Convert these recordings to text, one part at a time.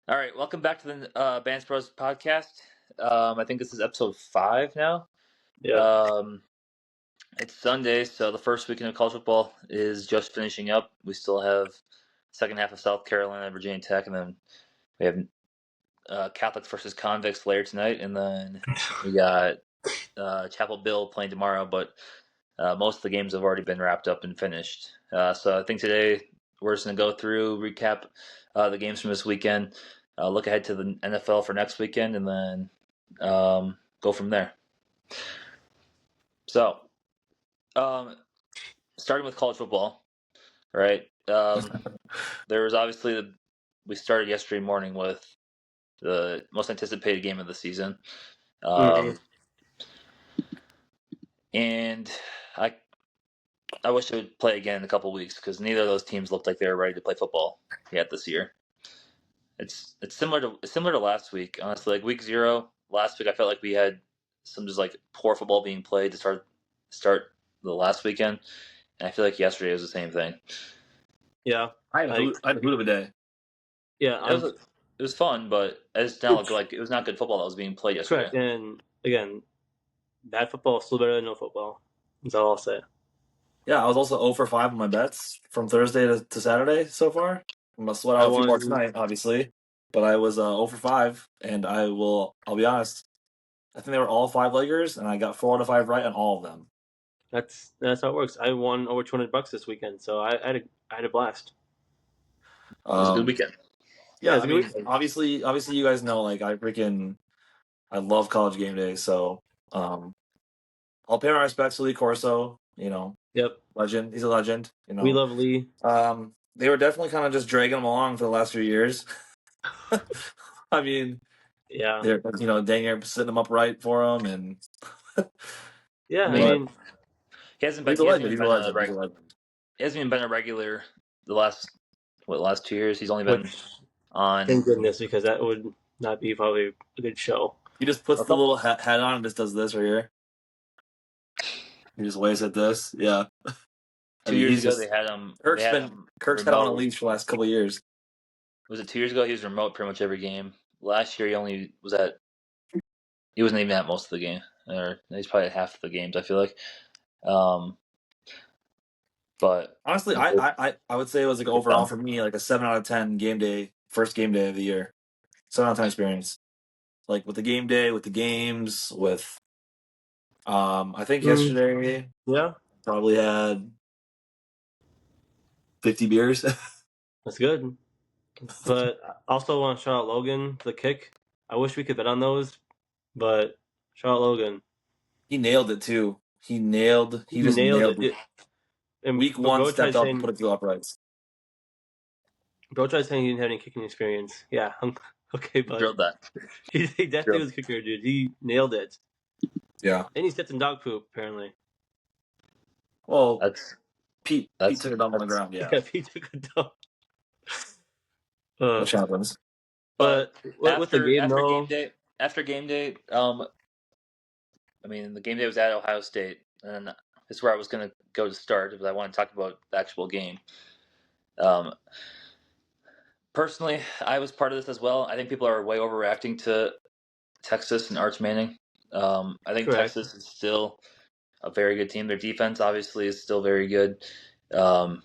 All right, welcome back to the Bance Bros podcast. I think this is episode 5 now. Yeah. It's Sunday, so the first weekend of college football is just finishing up. We still have second half of South Carolina, Virginia Tech, and then we have Catholics versus Convicts later tonight, and then we got Chapel Bill playing tomorrow. But most of the games have already been wrapped up and finished. So I think today we're just going to go through, recap the games from this weekend, look ahead to the NFL for next weekend, and then go from there. So, starting with college football, right? There was obviously we started yesterday morning with the most anticipated game of the season. And I wish it would play again in a couple weeks because neither of those teams looked like they were ready to play football yet this year. It's similar to last week, honestly. Like week 0 last week, I felt like we had some just like poor football being played to start the last weekend, and I feel like yesterday was the same thing. Yeah. I had a hoot of a day. Yeah. It was fun, but it just now looked like it was not good football that was being played yesterday. Correct. And again, bad football is still better than no football. That's all I'll say. Yeah, I was also 0 for 5 on my bets from Thursday to Saturday so far. I'm gonna sweat out a few more tonight, obviously. But I was 0 for 5, and I'll be honest, I think they were all 5-leggers, and I got 4 out of 5 right on all of them. That's how it works. I won over $200 this weekend, so I had a blast. It was a good weekend. Yeah, I mean, obviously, you guys know, like I love college game day, so I'll pay my respects to Lee Corso. You know, yep, legend. He's a legend. You know, we love Lee. They were definitely kind of just dragging him along for the last few years. I mean, yeah, they're dang near setting him up right for him, and yeah, I mean, he hasn't been a regular the last 2 years. He's only been on. Thank goodness, because that would not be probably a good show. He just puts the little hat on and just does this right here. He just waves at this. Yeah. 2 years ago, they had him. Kirk's had him on a leash for the last couple of years. Was it 2 years ago? He was remote pretty much every game. Last year, he only was at. He wasn't even at most of the game, or he's probably at half of the games. I feel like. But honestly, I would say it was like overall for me like a 7 out of 10 game day, first game day of the year, 7 out of 10 experience. Like with the game day, with the games, with I think yesterday, probably had 50 beers. That's good. But I also want to shout out Logan for the kick. I wish we could bet on those, but shout out Logan. He nailed it too. He just nailed it. And week 1 stepped up and put it through uprights. Bro tried saying he didn't have any kicking experience. Yeah, okay, but drilled that. He definitely was a kicker, dude. He nailed it. Yeah. And he stepped in dog poop, apparently. Well, Pete took a dump on the ground, yeah. Pete took a dump. Which happens. But with the game, after game day, I mean, the game day was at Ohio State, and this is where I was going to go to start because I want to talk about the actual game. Personally, I was part of this as well. I think people are way overreacting to Texas and Arch Manning. I think Texas is still a very good team. Their defense, obviously, is still very good. I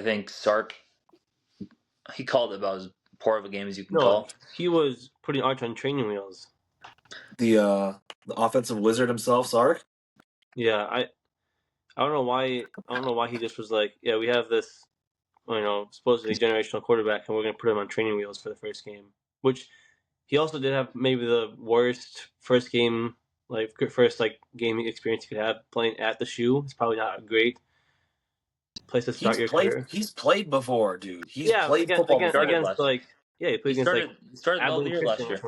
think Sark, he called it about as poor of a game as you can call. He was putting Arch on training wheels. The offensive wizard himself, Sark. Yeah, I don't know why. He just was like, yeah, we have this, supposedly generational quarterback, and we're going to put him on training wheels for the first game. Which he also did have maybe the worst first game gaming experience you could have playing at the Shoe. It's probably not a great place to start your career. He's played before, dude. He's played football before. He played against Abilene last year.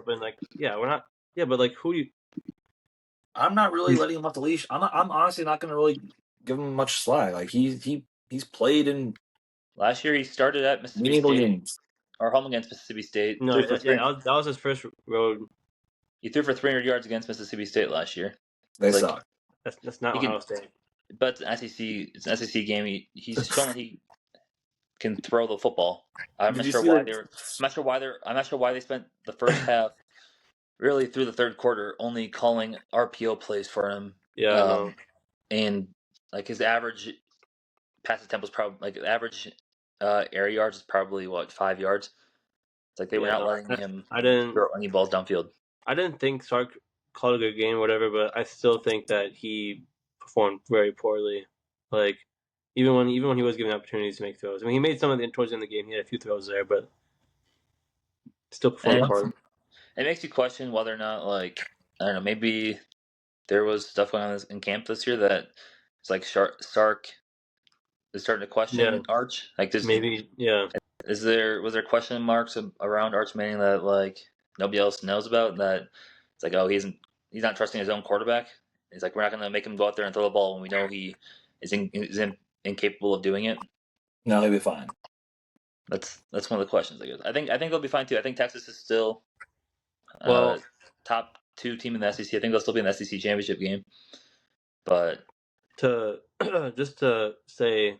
But who do you? I'm not really letting him off the leash. I'm honestly not going to really give him much slack. Like he's played in. Last year he started at Mississippi State. Games. Or home against Mississippi State. No, that was his first road. He threw for 300 yards against Mississippi State last year. They suck. That's not Ohio State. But it's an SEC game. He's shown that he can throw the football. I'm Did not you sure see why like? they're. I'm not sure why they spent the first half, really through the third quarter, only calling RPO plays for him. Yeah, I know. And like his average pass attempt was probably like average air yards is probably what 5 yards. It's like they were Yeah, not no. letting him I didn't. throw any balls downfield. I didn't think Sark called a good game or whatever, but I still think that he performed very poorly. Like even when he was given opportunities to make throws. I mean, he made some of the towards the end of the game. He had a few throws there, but still performed And poorly. it makes you question whether or not like I don't know maybe there was stuff going on in camp this year that it's like Sark is starting to Yeah, question Arch. Like, maybe. Yeah, was there question marks around Arch Manning that like nobody else knows about? That it's like he's not trusting his own quarterback. He's like we're not going to make him go out there and throw the ball when we know he incapable of doing it. No, he'll be fine. That's one of the questions. I guess I think they'll be fine too. I think Texas is still well, top two team in the SEC. I think they'll still be in the SEC championship game. But to just to say,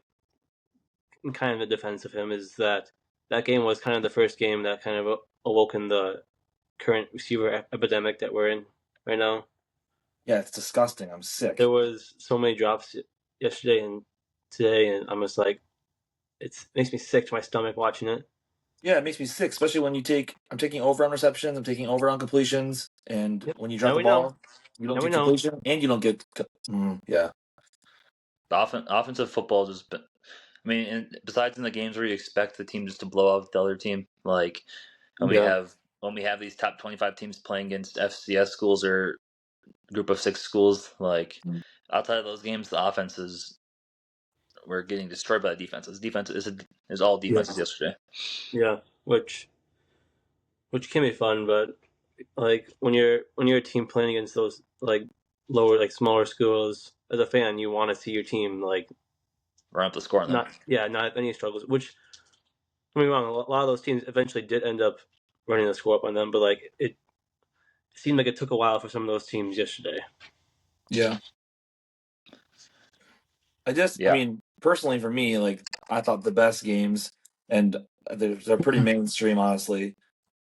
in kind of the defense of him, is that game was kind of the first game that kind of awoken the current receiver epidemic that we're in right now. Yeah, it's disgusting. I'm sick. There was so many drops yesterday and today, and I'm just like, it makes me sick to my stomach watching it. Yeah, it makes me sick, especially when I'm taking over on receptions, I'm taking over on completions, and Yep. when you drop Now the we know. ball, you don't Now we get know. completion, and you don't get. Yeah, the offensive football just been. I mean, besides in the games where you expect the team just to blow out the other team, like Yeah. when we have these top 25 teams playing against FCS schools or group of six schools, like outside of those games, the offenses were getting destroyed by the defenses. Defense is all defenses yesterday. Yeah. Which can be fun, but like when you're a team playing against those like lower like smaller schools, as a fan, you want to see your team like Run up the score on them. not have any struggles. Which don't get me wrong, a lot of those teams eventually did end up running the score up on them, but like it seemed like it took a while for some of those teams yesterday. yeah. I mean, personally for me, like I thought the best games, and they're pretty mainstream, honestly.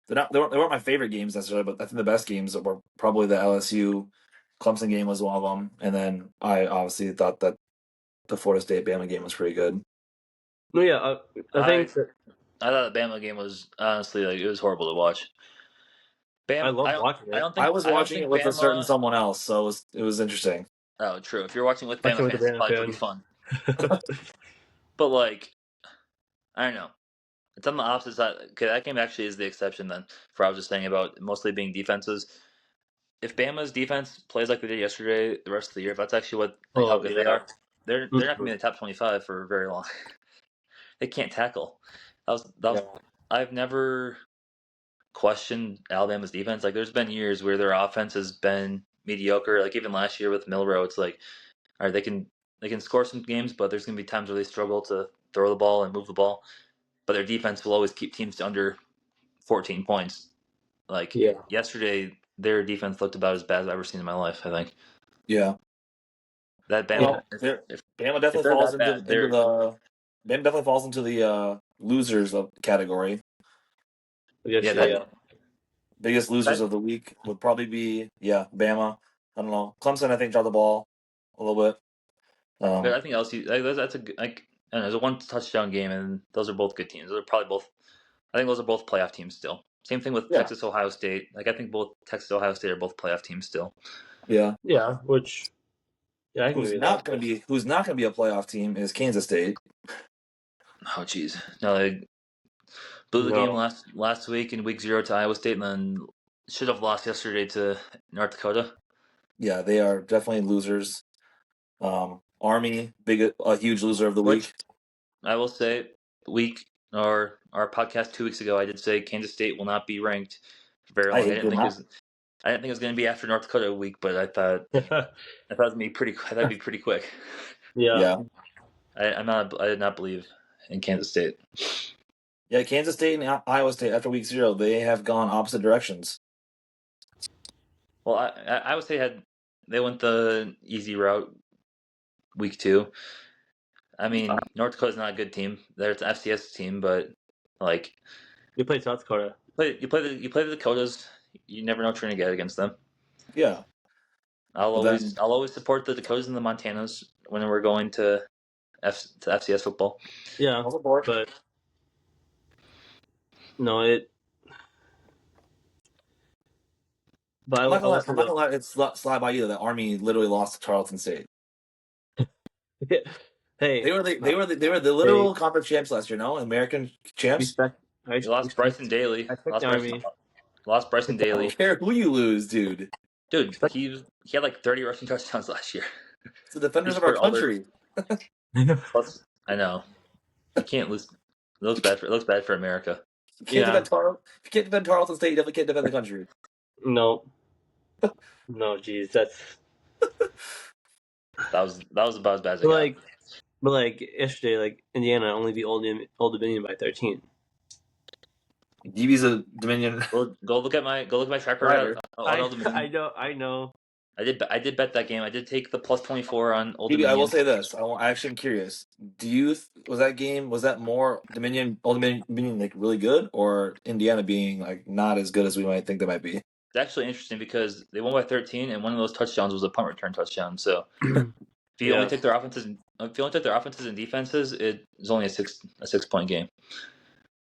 They weren't my favorite games necessarily, but I think the best games were probably the LSU Clemson game was one of them, and then I obviously thought that the Florida State Bama game was pretty good. No, yeah, I think that I thought the Bama game was honestly like it was horrible to watch. I Bam, loved watching it. I was I don't watching it think with a certain Bama. someone else, so it was interesting. Oh, true. If you're watching with Bama Watching with fans, the it's Brandon probably pretty fan. fun. But like, I don't know. It's on the opposite side. Okay, that game actually is the exception then. For I was just saying about mostly being defenses. If Bama's defense plays like they did yesterday, the rest of the year, if that's actually what like how Oh good they yeah. are, they're not gonna be in the top 25 for very long. They can't tackle. That was I've never questioned Alabama's defense. Like there's been years where their offense has been mediocre. Like even last year with Milrow, it's like, all right, they can score some games, but there's gonna be times where they struggle to throw the ball and move the ball. But their defense will always keep teams to under 14 points. Like Yeah. yesterday, their defense looked about as bad as I've ever seen in my life. I think Yeah. that Bama, Well, Bama if definitely they're falls that bad, into they're the Bama definitely falls into the losers of category. yeah Yesterday, that yeah. Biggest losers of the week would probably be Bama. I don't know. Clemson, I think, dropped the ball a little bit. But I think LSU that's a like I don't know, it's a one touchdown game, and those are both good teams. Those are probably both. I think those are both playoff teams still. Same thing with Yeah. Texas Ohio State. Like I think both Texas Ohio State are both playoff teams still. Yeah. Yeah, which I can Who's agree with not that. going to be a playoff team is Kansas State. Oh jeez, no, they blew the game last week in week 0 to Iowa State, and then should have lost yesterday to North Dakota. Yeah, they are definitely losers. Army, a huge loser of the Which week. I will say, our podcast 2 weeks ago, I did say Kansas State will not be ranked for very long. I I didn't think it was going to be after North Dakota week, but I thought it'd be pretty. I thought it'd be pretty quick. Yeah. I did not believe in Kansas State. Yeah, Kansas State and Iowa State after week 0, they have gone opposite directions. Well, Iowa State they went the easy route week 2. I mean, North Dakota's not a good team. They're an FCS team, but like We played South Dakota. you play the Dakotas. You never know what you're gonna get against them. Yeah. I'll But then always support the Dakotas and the Montanas when we're going to FCS football. Yeah, I'll support. but no, it. But I I'm not will gonna let, say I'm not though. gonna let it slide by either that Army literally lost to Tarleton State. Hey, They were the hey, literal conference champs last year, no? American champs. respect. You lost Bryson Daly. I respect the Army. Lost Bryson Respect the I Daly. don't care who you lose, dude. Dude, respect. he had like 30 rushing touchdowns last year. It's the defenders He of our scored all their country. plus. I know you can't lose. It looks bad for America. You can't Yeah. defend If you can't defend Tarleton State, you definitely can't defend the country. No. No, geez, that's That was about as bad as it but got. like yesterday, like Indiana only beat Old Dominion by 13. DB's a Dominion Go look at my track record rider. on Old Dominion. I know. I did bet that game. I did take the plus 24 on Old DB, I will Dominion. say this. I actually am curious. Was that game? Was that more Old Dominion being like really good, or Indiana being like not as good as we might think they might be? It's actually interesting because they won by 13, and one of those touchdowns was a punt return touchdown. So if you only Yeah. take their offenses, and defenses, it is only a 6 point game.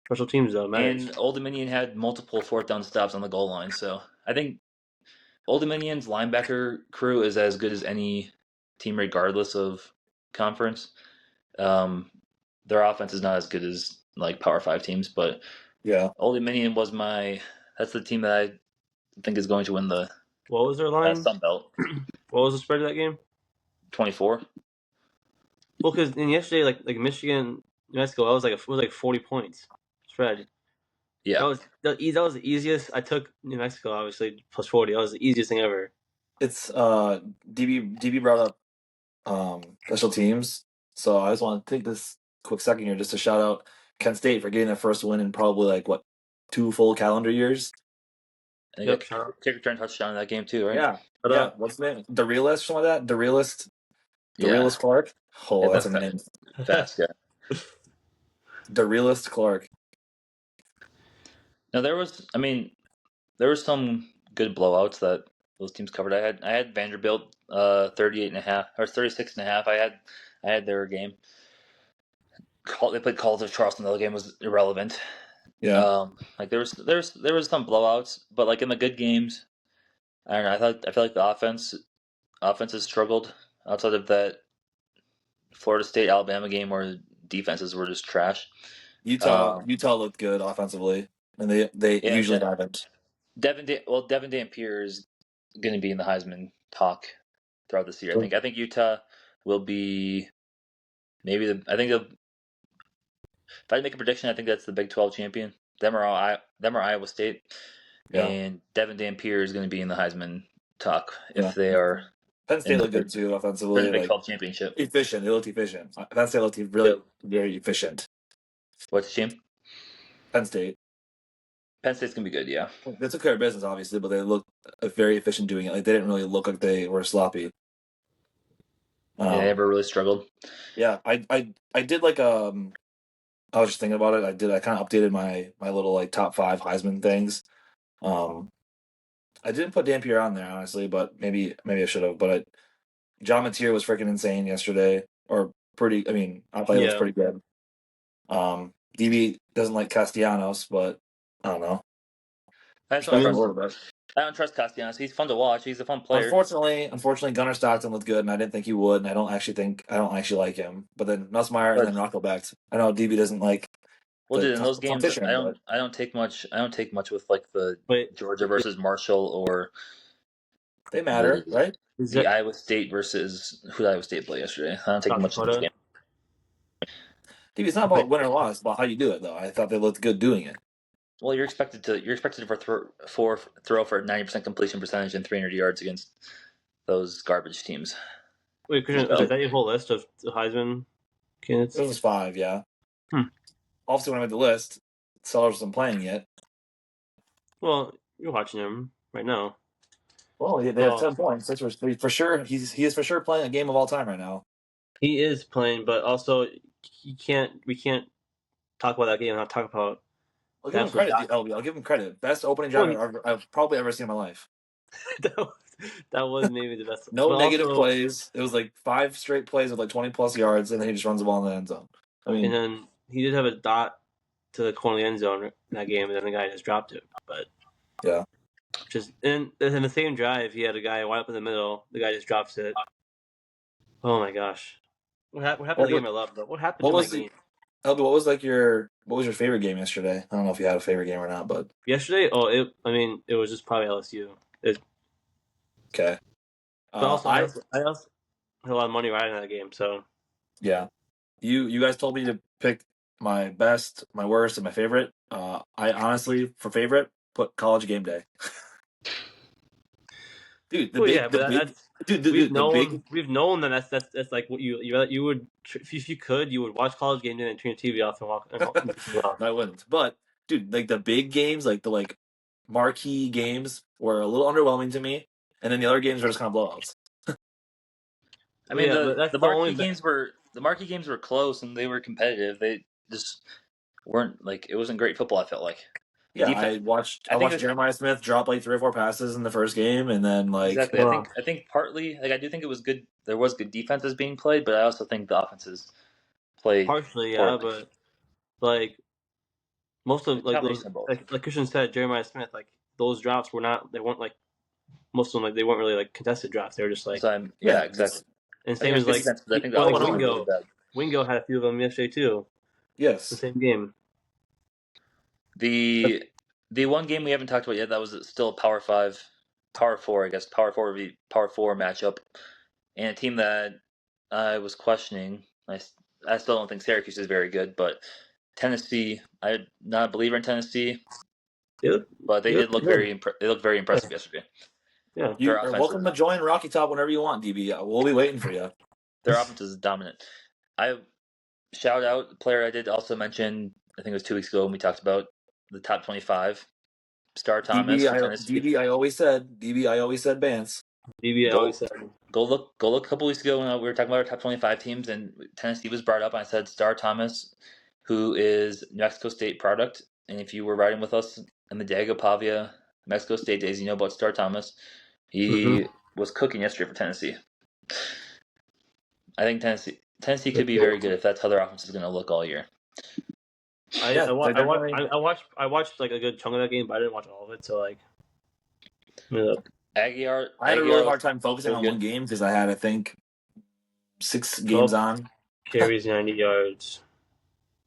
Special teams though matters. And Old Dominion had multiple fourth down stops on the goal line. So I think Old Dominion's linebacker crew is as good as any team, regardless of conference. Their offense is not as good as like Power 5 teams, but Yeah. Old Dominion that's the team that I think is going to win the What was their line? Sun Belt. What was the spread of that game? 24. Well, because in yesterday, like Michigan, New Mexico, it was like 40 points spread. Yeah. That was the easiest. I took New Mexico obviously plus 40. That was the easiest thing ever. It's DB brought up special teams, so I just want to take this quick second here just to shout out Kent State for getting their first win in probably like what 2 full calendar years. And Yep. they got kick return touchdown in that game too, right? Yeah, But, yeah. What's the name? The realist, something like that. The realist Yeah. Clark. Oh, Yeah, that's a name. fast guy. The realist Clark. Now there was some good blowouts that those teams covered. I had Vanderbilt 38.5 or 36.5. I had their game. They played College of Charleston. The other game was irrelevant. Yeah, Like there was some blowouts, but like in the good games, I don't know. I feel like the offenses struggled outside of that Florida State Alabama game where defenses were just trash. Utah looked good offensively, and they Yeah, usually haven't. Devin Dampier is going to be in the Heisman talk throughout this year. I think Utah will be I think if I had to make a prediction, I think that's the Big 12 champion. Them or Iowa State. Yeah, And Devin Dampier is going to be in the Heisman talk yeah. if they are Penn State in looked good too offensively, the Big like 12 championship. efficient. They looked efficient. Penn State looked really Yep. very efficient. What's the team? Penn State. Penn State's going to be good, yeah. They took care of business, obviously, but they looked very efficient doing it. Like they didn't really look like they were sloppy. They never really struggled. Yeah, I did like I was just thinking about it. I kind of updated my little like top 5 Heisman things. I didn't put Dampier on there honestly, but maybe I should have. But John Mateer was freaking insane yesterday, or pretty. I mean, I thought he was pretty good. DB doesn't like Castellanos, but I don't know. I don't trust Castellanos. He's fun to watch. He's a fun player. Unfortunately, Gunnar Stockton looked good, and I didn't think he would. And I don't actually like him. But then Nussmeier and then Rockelbeck. I know DB doesn't like. Well, dude, in those games, but I don't take much with like the Georgia versus Marshall or they matter, right? The Iowa State versus who did Iowa State play yesterday? I don't take much in this game. DB, it's not about win or loss, it's about how you do it, though. I thought they looked good doing it. Well, you're expected to throw for 90% completion percentage and 300 yards against those garbage teams. Wait, Christian, is that your whole list of the Heisman candidates? It was 5, yeah. Obviously, when I made the list, Sellers wasn't playing yet. Well, you're watching him right now. Well, they have 10 points. That's for sure. He is for sure playing a game of all time right now. He is playing, but also we can't talk about that game and not talk about I'll the give him absolute credit, LB. I'll give him credit. Best opening drive I've probably ever seen in my life. that was maybe the best. No But negative also, plays. It was like 5 straight plays with like 20+ yards, and then he just runs the ball in the end zone. I and mean, then he did have a dot to the corner of the end zone in that game, and then the guy just dropped it. But yeah. just in the same drive, he had a guy wide up in the middle. The guy just drops it. Oh my gosh, what happened What to the was, game I loved? But what happened what to my was the game LB? What was your favorite game yesterday? I don't know if you had a favorite game or not, but yesterday? Oh, it was just probably LSU. okay. But also, I I also had a lot of money riding on that game. So yeah. You guys told me to pick my best, my worst, and my favorite. I honestly, for favorite, put College Game Day. Dude, well, yeah, the but big, that's dude, the big. we've known that that's like what you would if you could you would watch College Game Day and turn your TV off and walk off. I wouldn't, but dude, like the big games, like the marquee games, were a little underwhelming to me, and then the other games were just kind of blowouts. I But mean, yeah, but that's the marquee games were close and they were competitive. They just weren't like it wasn't great football. I felt like the Yeah, defense. I I think it watched was Jeremiah Smith drop like 3 or 4 passes in the first game, and then like exactly. well, I think partly like I do think it was good. There was good defenses being played, but I also think the offenses played partially yeah, poorly. but like most of A like those combination of both. like Christian said, Jeremiah Smith like those drops weren't like most of them like they weren't really like contested drops. They were just like So yeah, yeah, exactly. and I think same it was as good like defense, but I think the or like one offenses were hundred. really bad. Wingo had a few of them yesterday too. The Yes, same game. The one game we haven't talked about yet that was still a Power Four, I guess Power Four matchup, and a team that I was questioning. I still don't think Syracuse is very good, but Tennessee. I'm not a believer in Tennessee, but they did look Good. they looked very impressive yesterday. Yeah. you Their are offense welcome is to join Rocky Top whenever you want, DB. We'll be waiting for you. their offense is dominant. I shout out the player I did also mention. I think it was 2 weeks ago when we talked about the top 25. Star Thomas for Tennessee. DB, I always said Bance. DB always Go said go look a couple weeks ago when we were talking about our top 25 teams and Tennessee was brought up. I said Star Thomas, who is New Mexico State product, and if you were riding with us in the Diego Pavia Mexico State days, you know about Star Thomas. He was cooking yesterday for Tennessee. I think Tennessee could be very good if that's how their offense is going to look all year. Yeah, they definitely. I watched like a good chunk of that game, but I didn't watch all of it. So like, Aguiar I had a really hard looked time focusing on good. one game because I had, I think, 6 games 12 on. carries, 90 yards.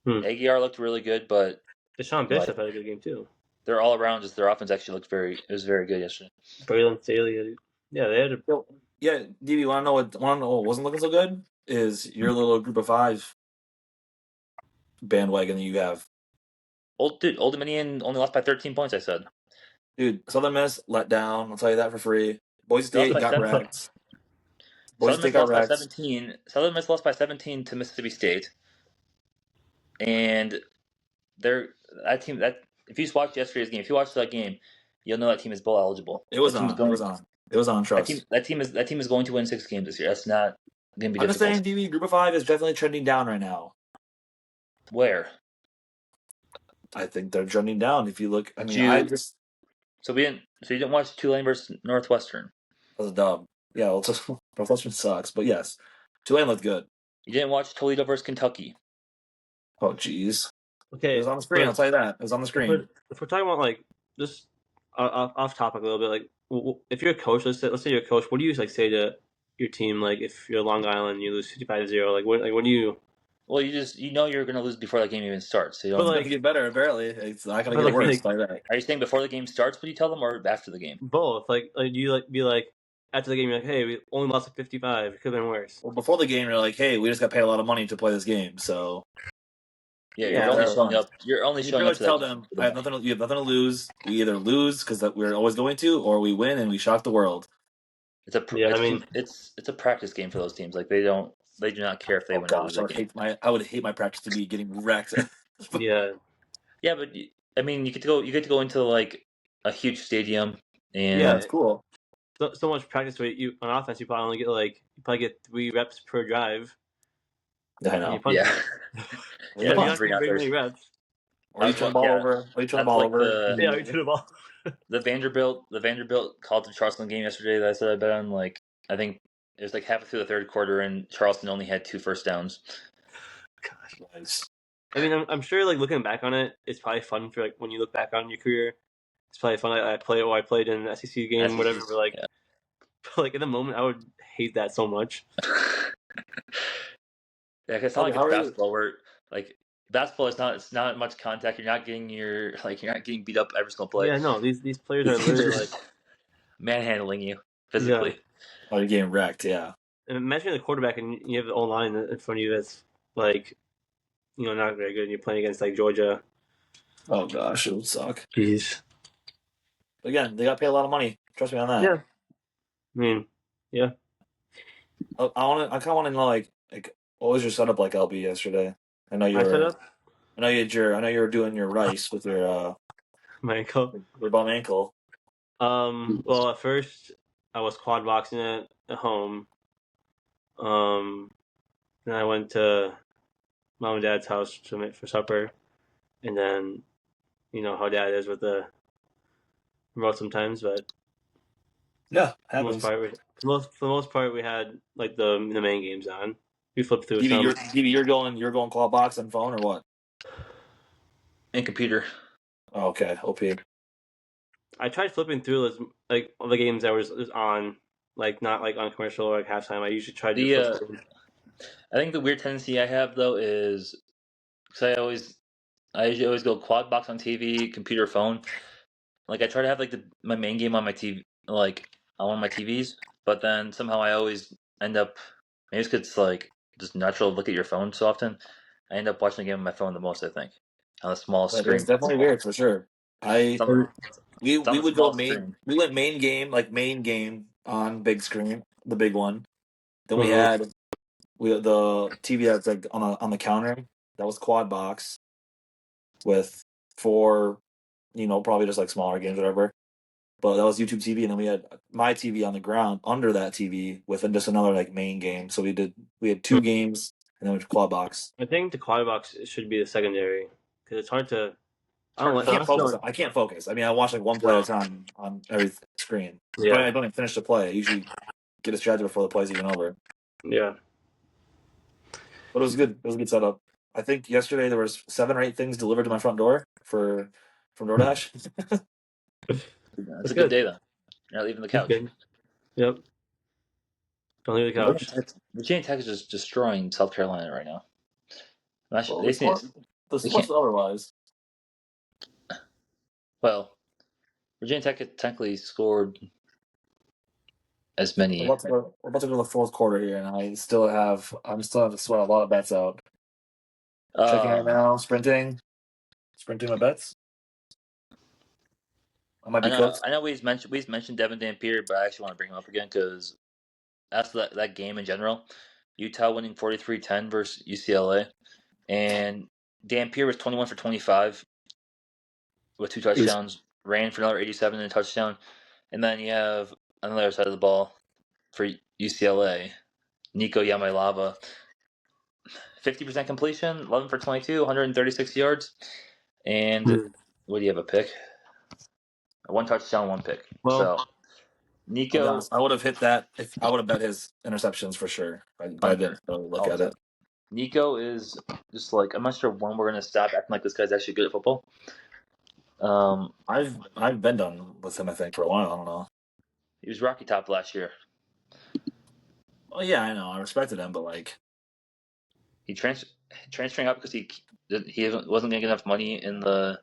Aguiar looked really good, but Deshaun Bishop had a good game too. they're all around. Just their offense actually looked it was very good yesterday. Braylon Staley, yeah, they had a Yeah, DB, want to know what wasn't looking so good? Is your little group of 5 bandwagon that you have. Old Dominion only lost by 13 points. I said. Dude, Southern Miss let down. I'll tell you that for free. Boise They lost State by got 7. wrecked. Boise Southern State Miss got lost by wrecked. 17. Southern Miss lost by 17 to Mississippi State, and that team that if you watched yesterday's game, if you watched that game, you'll know that team is bowl eligible. It was That team is on. It was on. It was on. Trust. that team is going to win 6 games this year. That's not going to be I'm just difficult. saying, DB, group of 5 is definitely trending down right now. Where? I think they're trending down. If you look, I mean, So you didn't watch Tulane versus Northwestern. That was a dub. Yeah, well, Northwestern sucks, but yes, Tulane looked good. You didn't watch Toledo versus Kentucky. Oh, jeez. okay. It was on the screen. I'll tell you that. It was on the screen. If we're talking about like just off topic a little bit, like if you're a coach, let's say you're a coach, what do you like say to your team? Like if you're Long Island, and you lose 55-0, like what do you? Well, you know you're going to lose before the game even starts. So you It's don't. going to get better, apparently. It's not going to But, get like, worse. By that. Are you saying before the game starts? Would you tell them or after the game? Both. Like do you like be like after the game, you're like, hey, we only lost like 55. It could have been worse. Well, before the game, you're like, hey, we just got paid a lot of money to play this game, so Yeah, Yeah, you're only that's showing fine. up. You're only You showing pretty up much to tell that them, game. you have nothing to lose. We either lose because we're always going to, or we win and we shock the world. It's a practice game for those teams. Like they do not care if they win or lose that game. I would hate my practice to be getting wrecked. yeah. Yeah, but I mean, you get to go into like a huge stadium and Yeah. It's cool. So much practice. Where you on offense, you probably get 3 reps per drive. I And know. you punt Yeah. it. Or Yeah, you You're punt. not getting very others. many reps. Or you turn the ball Yeah, over. Or you turn the that's ball like over. Yeah, you do the ball. the Vanderbilt called the Charleston game yesterday that I said I bet on. Like, I think it was like halfway through the third quarter, and Charleston only had 2 first downs. Gosh. Nice. I mean, I'm sure like looking back on it, it's probably fun for like when you look back on your career. It's probably fun. I played in an SEC game, whatever. SEC. But like, Yeah. like in the moment, I would hate that so much. Yeah, 'cause it's not How like it's are you? basketball where like basketball is not it's not much contact. You're not getting you're not getting beat up every single play. Yeah, no, these players are These teams are literally like, just manhandling you yeah. physically. Oh, you're getting wrecked. Yeah. And imagine the quarterback and you have the O line in front of you that's like, not very good. And you're playing against like Georgia. Oh gosh, it would suck. Jeez. But again, they got paid a lot of money. Trust me on that. Yeah. I mean, yeah. I kind of want to know like what was your setup like, LB, yesterday? I know you My were. setup, I know you were doing your rice with my ankle. your bum ankle. Well, at first I was quad boxing it at home. Then I went to mom and dad's house for supper, and then you know how dad is with the remote sometimes, but Yeah, for the most happens. part, for the most part, we had like the main games on. We flipped through TV, some. you're going claw box and phone or what? And computer. Oh, okay, OP. I tried flipping through those like all the games that was on, like not like on commercial or like halftime. I usually try to The flip through. I think the weird tendency I have though is because I usually always go quad box on TV, computer, phone. Like I try to have like my main game on my TV, like on one of my TVs, but then somehow I always end up maybe it's 'cause it's like just natural to look at your phone so often. I end up watching the game on my phone the most. I think on the smallest That is screen. definitely weird for sure. It's I on the, it's on we the would go smallest main. screen. We went main game on big screen, the big one. Then Mhm. we had the TV that's like on the counter. That was quad box with 4, probably just like smaller games, whatever. But that was YouTube TV, and then we had my TV on the ground under that TV with just another like main game. So we had 2 games, and then we had quad box. I think the quad box should be the secondary because it's hard to. I don't Hard to like. I can't focus. focus. Honestly, I can't focus. I mean, I watch like one play at a time on every screen. yeah, I don't even finish the play. I usually get distracted before the play's even over. yeah. But it was good. It was a good setup. I think yesterday there was 7 or 8 things delivered to my front door from DoorDash. It's That's a good good. day though. You're not leaving the That's couch. good. Yep. Don't leave the couch. Virginia Tech is just destroying South Carolina right now. Well, They need the they sports can't. otherwise. Well, Virginia Tech had technically scored as many. We're about to go to the fourth quarter here, and I'm still have to sweat a lot of bets out. Checking right Um, now, sprinting my bets. I might be cooked. I know we've mentioned Devin Dampier, but I actually want to bring him up again because after that game in general, Utah winning 43-10 versus UCLA, and Dampier was 21 for 25 with 2 touchdowns, ran for another 87 and a touchdown, and then you have on the other side of the ball for UCLA, Nico Yamalava, 50% completion, 11 for 22, 136 yards, and Hmm. what do you have a pick? 1 touchdown, 1 pick. Well, So I'll be Nico honest. I would have hit that if I would have bet his interceptions for sure. But I under didn't really look all the at time. it. Nico is just like I'm not sure when we're gonna stop acting like this guy's actually good at football. Um, I've been done with him. I think for a while. I don't know. he was Rocky Top last year. Well, yeah, I know. I respected him, but like, He transferring up because he wasn't gonna get enough money in the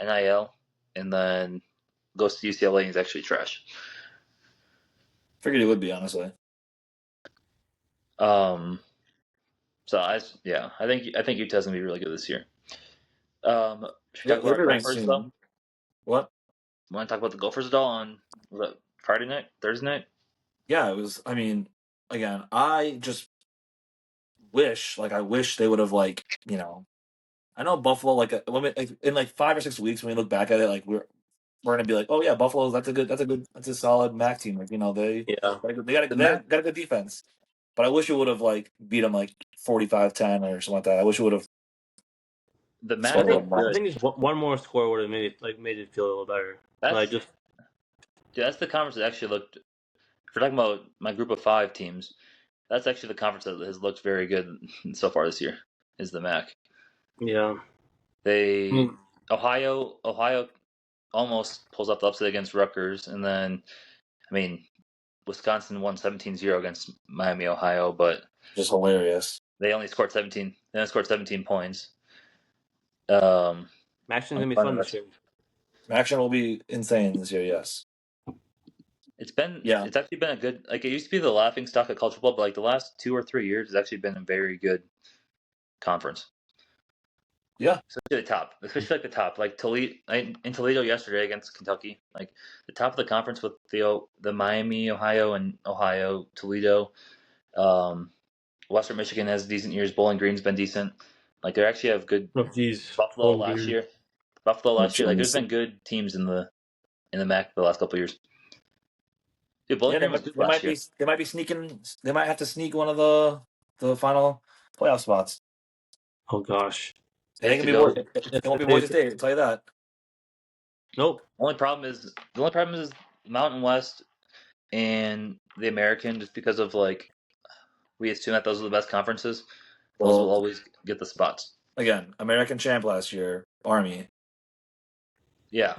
NIL, and then goes to UCLA and he's actually trash. figured he would be honestly. Um, so I think Utah's gonna be really good this year. Should we talk about They'll our be ranked Gophers though? soon. What? Want to talk about the Gophers at all on was that Friday night, Thursday night? Yeah, it was. I mean, again, I just I wish they would have I know Buffalo in like 5 or 6 weeks when we look back at it, like we're gonna be like, oh yeah, Buffalo's that's a solid MAC team. Like they yeah. they got The Mac, a good defense. But I wish it would have like beat them like 45-10 or something like that. I wish it would have. The Score MAC a little looked more. I good. think just one more score would have made it feel a little better. Like just That's the conference that actually looked. If we're talking about my group of 5 teams, that's actually the conference that has looked very good so far this year. Is the MAC. yeah. They Ohio almost pulls up the upset against Rutgers, and then Wisconsin won 17-0 against Miami, Ohio, but Just hilarious. they only scored 17. They only scored 17 points. Action's I'm gonna be fine fun with this that. year. Action will be insane this year. Yes. It's actually been a good, like, it used to be the laughing stock of college football, but like the last 2 or 3 years, it's actually been a very good conference. Yeah. Especially like the top, like in Toledo yesterday against Kentucky, like the top of the conference with the Miami, Ohio, Toledo, Western Michigan has decent years. Bowling Green's been decent. Like they actually have good. Oh jeez. Buffalo last year. Like there's Jeez. been good teams in the MAC the last couple of years. Dude, Bowling Yeah, Green was good last year. they might be sneaking. They might have to sneak one of the final playoff spots. Oh gosh. It ain't They have to gonna be go. it won't be Boise State. I'll tell you that. Nope. The only problem is Mountain West and the American, just because of like we assume that those are the best conferences. Those will Well, always get the spots. again, American champ last year, Army. Yeah.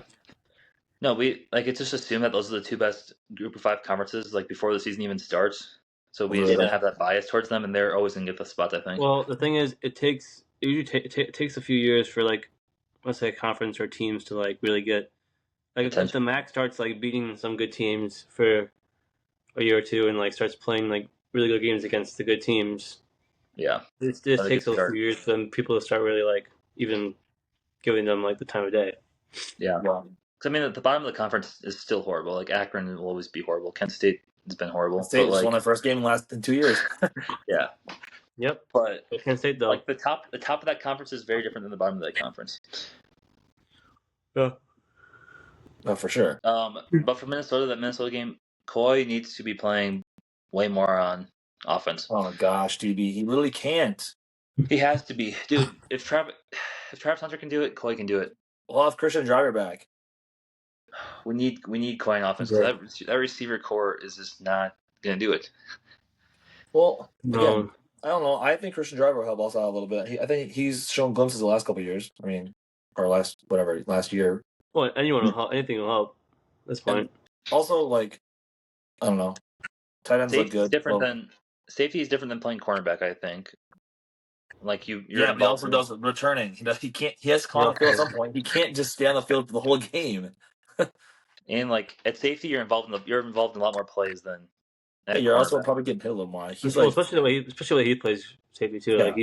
No, we like it's just assumed that those are the 2 best Group of 5 conferences like before the season even starts. So we just Yeah. have that bias towards them, and they're always gonna get the spots. I think. Well, the thing is, it usually it takes a few years for like, let's say, a conference or teams to like really get like if the Attention. MAC starts like beating some good teams for a year or two and like starts playing like really good games against the good teams, Yeah. it just Not a good takes a few start. years for them people to start really like even giving them like the time of day. Yeah. Yeah. 'Cause, the bottom of the conference is still horrible. Like Akron will always be horrible. Kent State has been horrible, State but just won like their first game in 2 years. yeah. Yep. But But Kent State though. like the top of that conference is very different than the bottom of that conference. Yeah. Oh, for sure. But for Minnesota, that Minnesota game, Coy needs to be playing way more on offense. Oh gosh, DB, he literally can't. He has to be, dude. If Travis Hunter can do it, Coy can do it. We'll have Christian Driver back. We need Coy on offense because that receiver core is just not gonna do it. Well, No. again, I don't know. I think Christian Driver will help us out a little bit. I think he's shown glimpses the last couple of years. Or last year. Well, anyone will help. Anything will help. That's fine. And also, like, I don't know. Tight ends look Safety is good. different than playing cornerback. I think. Like you're Yeah, but he involved also does returning. He can't. He has to come on the field at some point. He can't just stay on the field for the whole game. and like at safety, you're involved in a lot more plays than Yeah, at you're also cornerback. probably getting hit a little more. He's Well, like, especially the way he plays safety too. Yeah. Like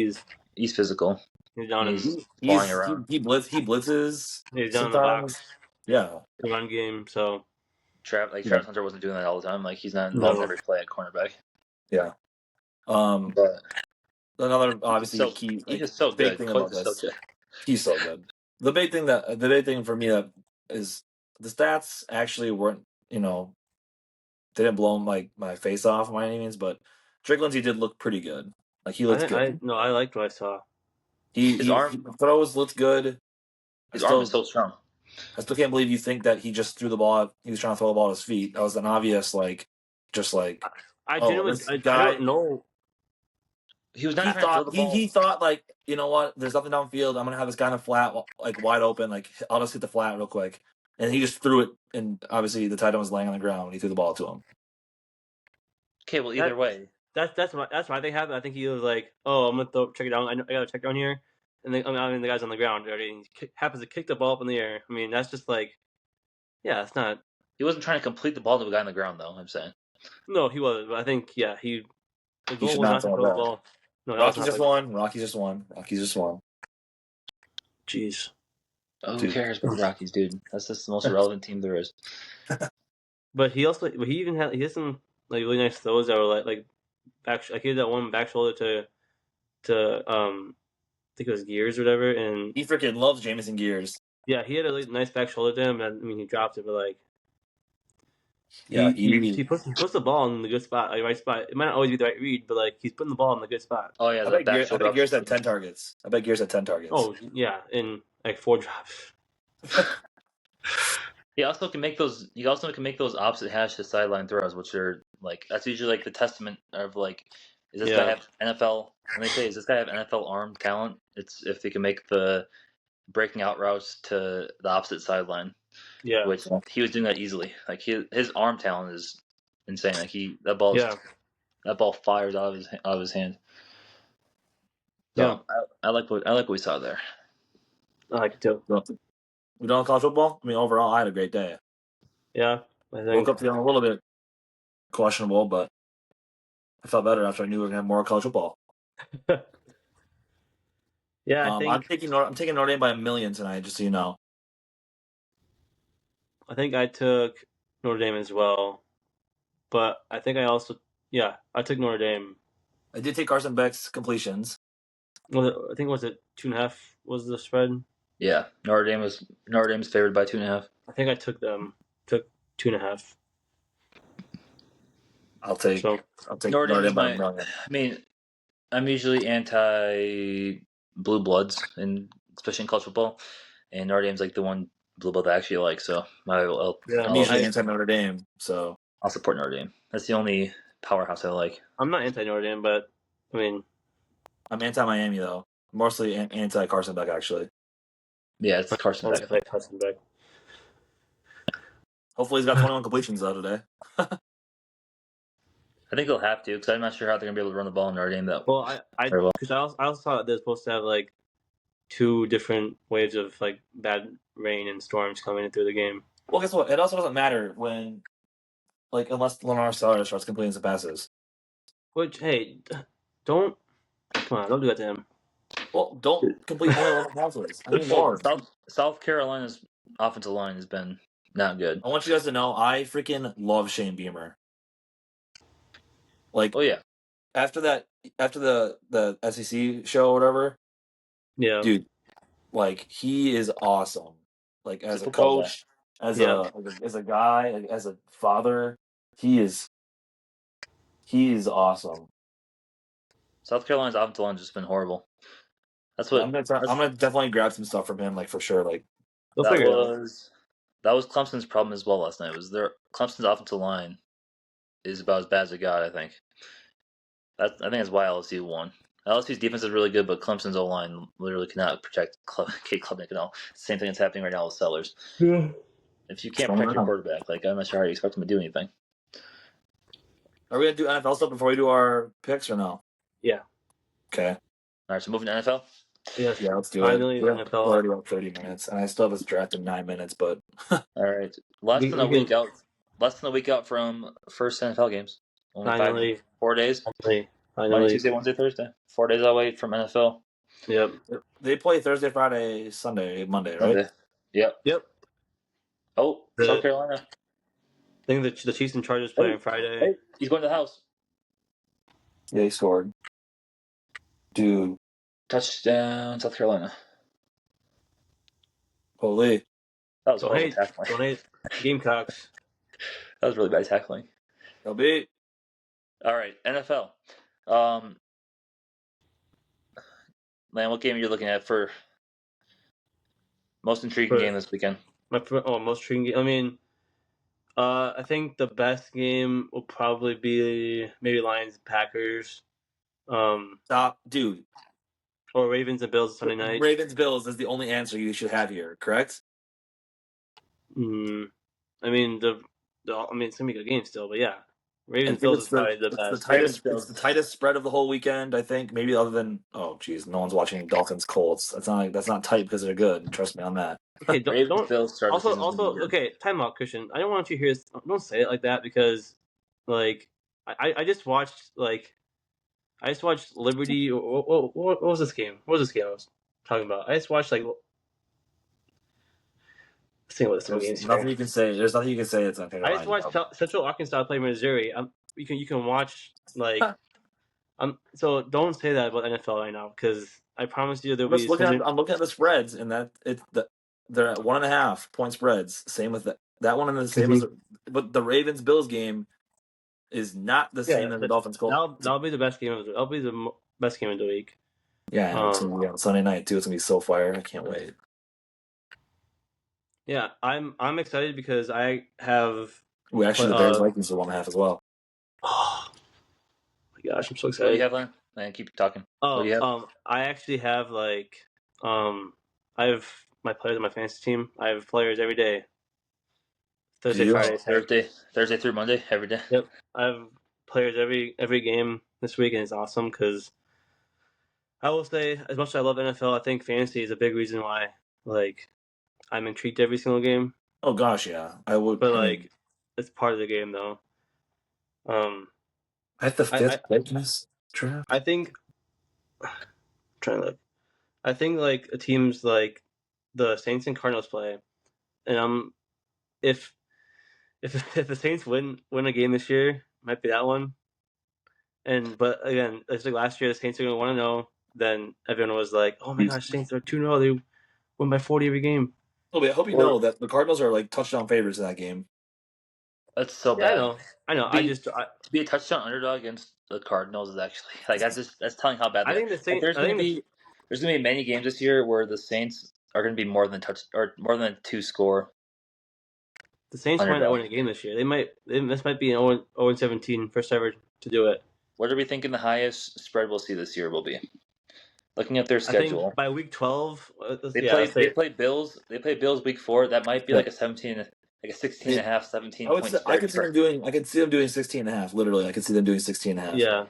He's physical. he's down in He's flying around. he blitzes. he's down in the box. Sometimes. Yeah. The run game. So Travis Yeah. Hunter wasn't doing that all the time. Like he's not involved in every play at cornerback. Yeah. But Another obviously so key. he's just so big good. thing Coy's about just this. so good. He's so good. The big thing for me is the stats actually weren't, they didn't blow my face off by any means, but Drake Lindsay did look pretty good. Like he looked good. I liked what I saw. His arm- he throws looked good. His arm is so strong. I still can't believe you think that he just threw the ball. He was trying to throw the ball at his feet. That was an obvious I this guy. don't know. He was not He trying to throw thought the ball. he thought like, you know what? There's nothing downfield. I'm gonna have this guy in the flat, like wide open. Like I'll just hit the flat real quick, and he just threw it. And obviously the tight end was laying on the ground when he threw the ball to him. Okay, well either way, That's why I think happened. I think he was like, oh, I'm gonna check it down. I gotta check down here, and then the guy's on the ground already. And he happens to kick the ball up in the air. I mean, that's just like, yeah, it's not. he wasn't trying to complete the ball to a guy on the ground though. I'm saying. No, he wasn't. But I think the goal should was not not to throw throw the that. ball. No, Rockies just won. Rockies just won. Jeez. Who cares about the Rockies, dude? That's just the most irrelevant team there is. But he has some like really nice throws that were like back. Like he had that one back shoulder to I think it was Gears or whatever, and He freaking loves Jamison Gears. yeah, he had a really nice back shoulder to him. And, I mean, he dropped it, but like Yeah, he puts the ball in the good spot, like right spot. It might not always be the right read, but like he's putting the ball in the good spot. Oh yeah, I the bet back Gears, I shoulder bet Gears option. had 10 targets. I bet Gears had 10 targets. Oh yeah, in like 4 drops. He also can make those. He also can make those opposite hash to sideline throws, which are like that's usually like the testament of like, is this guy Yeah. have NFL? When they say, is this guy have NFL arm talent? It's if he can make the breaking out routes to the opposite sideline, Yeah. which he was doing that easily. Like his arm talent is insane. Like that ball fires out of his hand. Yeah. So I like what we saw there. I like it too. We don't college football? I mean, overall, I had a great day. Yeah. I Woke think up feeling a little bit questionable, but I felt better after I knew we were going to have more college football. yeah, I think I'm taking Notre Dame by 1 million tonight, just so you know. I took Notre Dame as well. But I think I took Notre Dame. I did take Carson Beck's completions. I think was it 2.5 was the spread. Yeah, Notre Dame's favored by 2.5. I think I took 2.5. I'll take Notre Dame Notre is Dame by 1 my. million. I mean, I'm usually anti blue bloods, and especially in college football, and Notre Dame's like the one blue blood I actually like. So I'm usually anti Notre Dame, so I'll support Notre Dame. That's the only powerhouse I like. I'm not anti Notre Dame, but I mean, I'm anti Miami though. Mostly anti Carson Beck actually. Yeah, it's Carson Beck. Like Carson Beck. Hopefully he's got 21 completions though today. I think they'll have to because I'm not sure how they're gonna be able to run the ball in Notre Dame. Well, I also thought they're supposed to have like 2 different waves of like bad rain and storms coming in through the game. Well, guess what? It also doesn't matter when, like, unless Lamar Star starts completing some passes. Which come on, don't do that to him. Well, don't complete more than 11 passes. I mean, more. South Carolina's offensive line has been not good. I want you guys to know I freaking love Shane Beamer. Like, Oh yeah, after the SEC show or whatever, Yeah, dude, like he is awesome. Like as a football guy. coach, as Yeah. a guy, like, as a father, he is awesome. South Carolina's offensive line has just been horrible. That's what I'm gonna definitely grab some stuff from him, like for sure. Like they'll figure it out. that was Clemson's problem as well last night. Clemson's offensive line is about as bad as it got. I think that's why LSU won. LSU's defense is really good, but Clemson's O line literally cannot protect Kate Klubnik at all. Same thing that's happening right now with Sellers. Yeah. If you can't protect your quarterback, like I'm not sure how you expect him to do anything. Are we gonna do NFL stuff before we do our picks or no? Yeah. Okay. All right, so moving to NFL. Yes. Yeah, let's do Finally, it. We're NFL. already about 30 minutes, and I still have this draft in 9 minutes, but All right, less than a week out from first NFL games. Only 4 days. Finally. Monday, Tuesday, Wednesday, Thursday. 4 days away from NFL. Yep. They play Thursday, Friday, Sunday, Monday, right? Monday. Yep. Oh, South Carolina. I think the Chiefs and Chargers play on Friday. Hey, he's going to the house. Yeah, he scored. Dude. Touchdown, South Carolina. Holy. That was horrible tackling. Donate Gamecocks. That was really bad tackling. LB. All right, NFL. Man, what game are you looking at for most intriguing game this weekend? Most intriguing game. I mean, I think the best game will probably be maybe Lions Packers. Stop, dude. Or Ravens and Bills Sunday night. Ravens Bills is the only answer you should have here, correct? I mean it's gonna be a good game still, but yeah. Ravens Bills is probably the best. It's the tightest spread of the whole weekend, I think. Maybe other than no one's watching Dolphins Colts. That's not tight because they're good. Trust me on that. Okay, don't Bills start also okay. Time out, Christian. I don't want you to hear. Don't say it like that because, like, I just watched Liberty. What was this game? What was this game I was talking about? I just watched like. There's nothing you can say. There's nothing you can say. It's not. I just watched Central Arkansas play Missouri. You can watch like. So don't say that about NFL right now because I promise you there'll be. I'm looking at the spreads and they're at 1.5 point spreads. Same with That one and the same as, but the Ravens Bills game is not the same as the Dolphins Colts. That'll be the best game of the. That'll be the best game of the week. Yeah, and it's gonna be on Sunday night too. It's gonna be so fire. I can't wait. Yeah, I'm excited because I have. Ooh, actually, the Bears Vikings are 1.5 as well. Oh my gosh, I'm so What do you excited. have, Len? Man, keep talking. What do you have? I actually have I have my players on my fantasy team. I have players every day. Thursday, Do you? Friday, Saturday. Thursday through Monday, every day. Yep, I have players every game this week, and it's awesome because I will say, as much as I love NFL, I think fantasy is a big reason why I'm intrigued every single game. Oh gosh, yeah, I would. But it's part of the game though. At the fifth pick in this draft, I think. Trying to look. I think teams like the Saints and Cardinals play, and if if the Saints win a game this year, it might be that one. But again, it's like last year, the Saints are going to 1-0. Then everyone was like, "Oh my gosh, Saints are 2-0. They win by 40 every game." I hope you know that the Cardinals are like touchdown favorites in that game. That's so Yeah, bad. I know. To be a touchdown underdog against the Cardinals is actually that's telling how bad they are. I think the Saints. There's gonna be many games this year where the Saints are gonna be more than more than 2 score. The Saints might not win a game this year. This might be an 0-17 first ever to do it. What are we thinking the highest spread we'll see this year will be? Looking at their schedule, I think by week 12, they play Bills. They play Bills week 4. That might be like a 17, like a 16 and a half, 17 point spread. I could see them doing 16 and a half. Literally, I could see them doing 16 and a half. Yeah.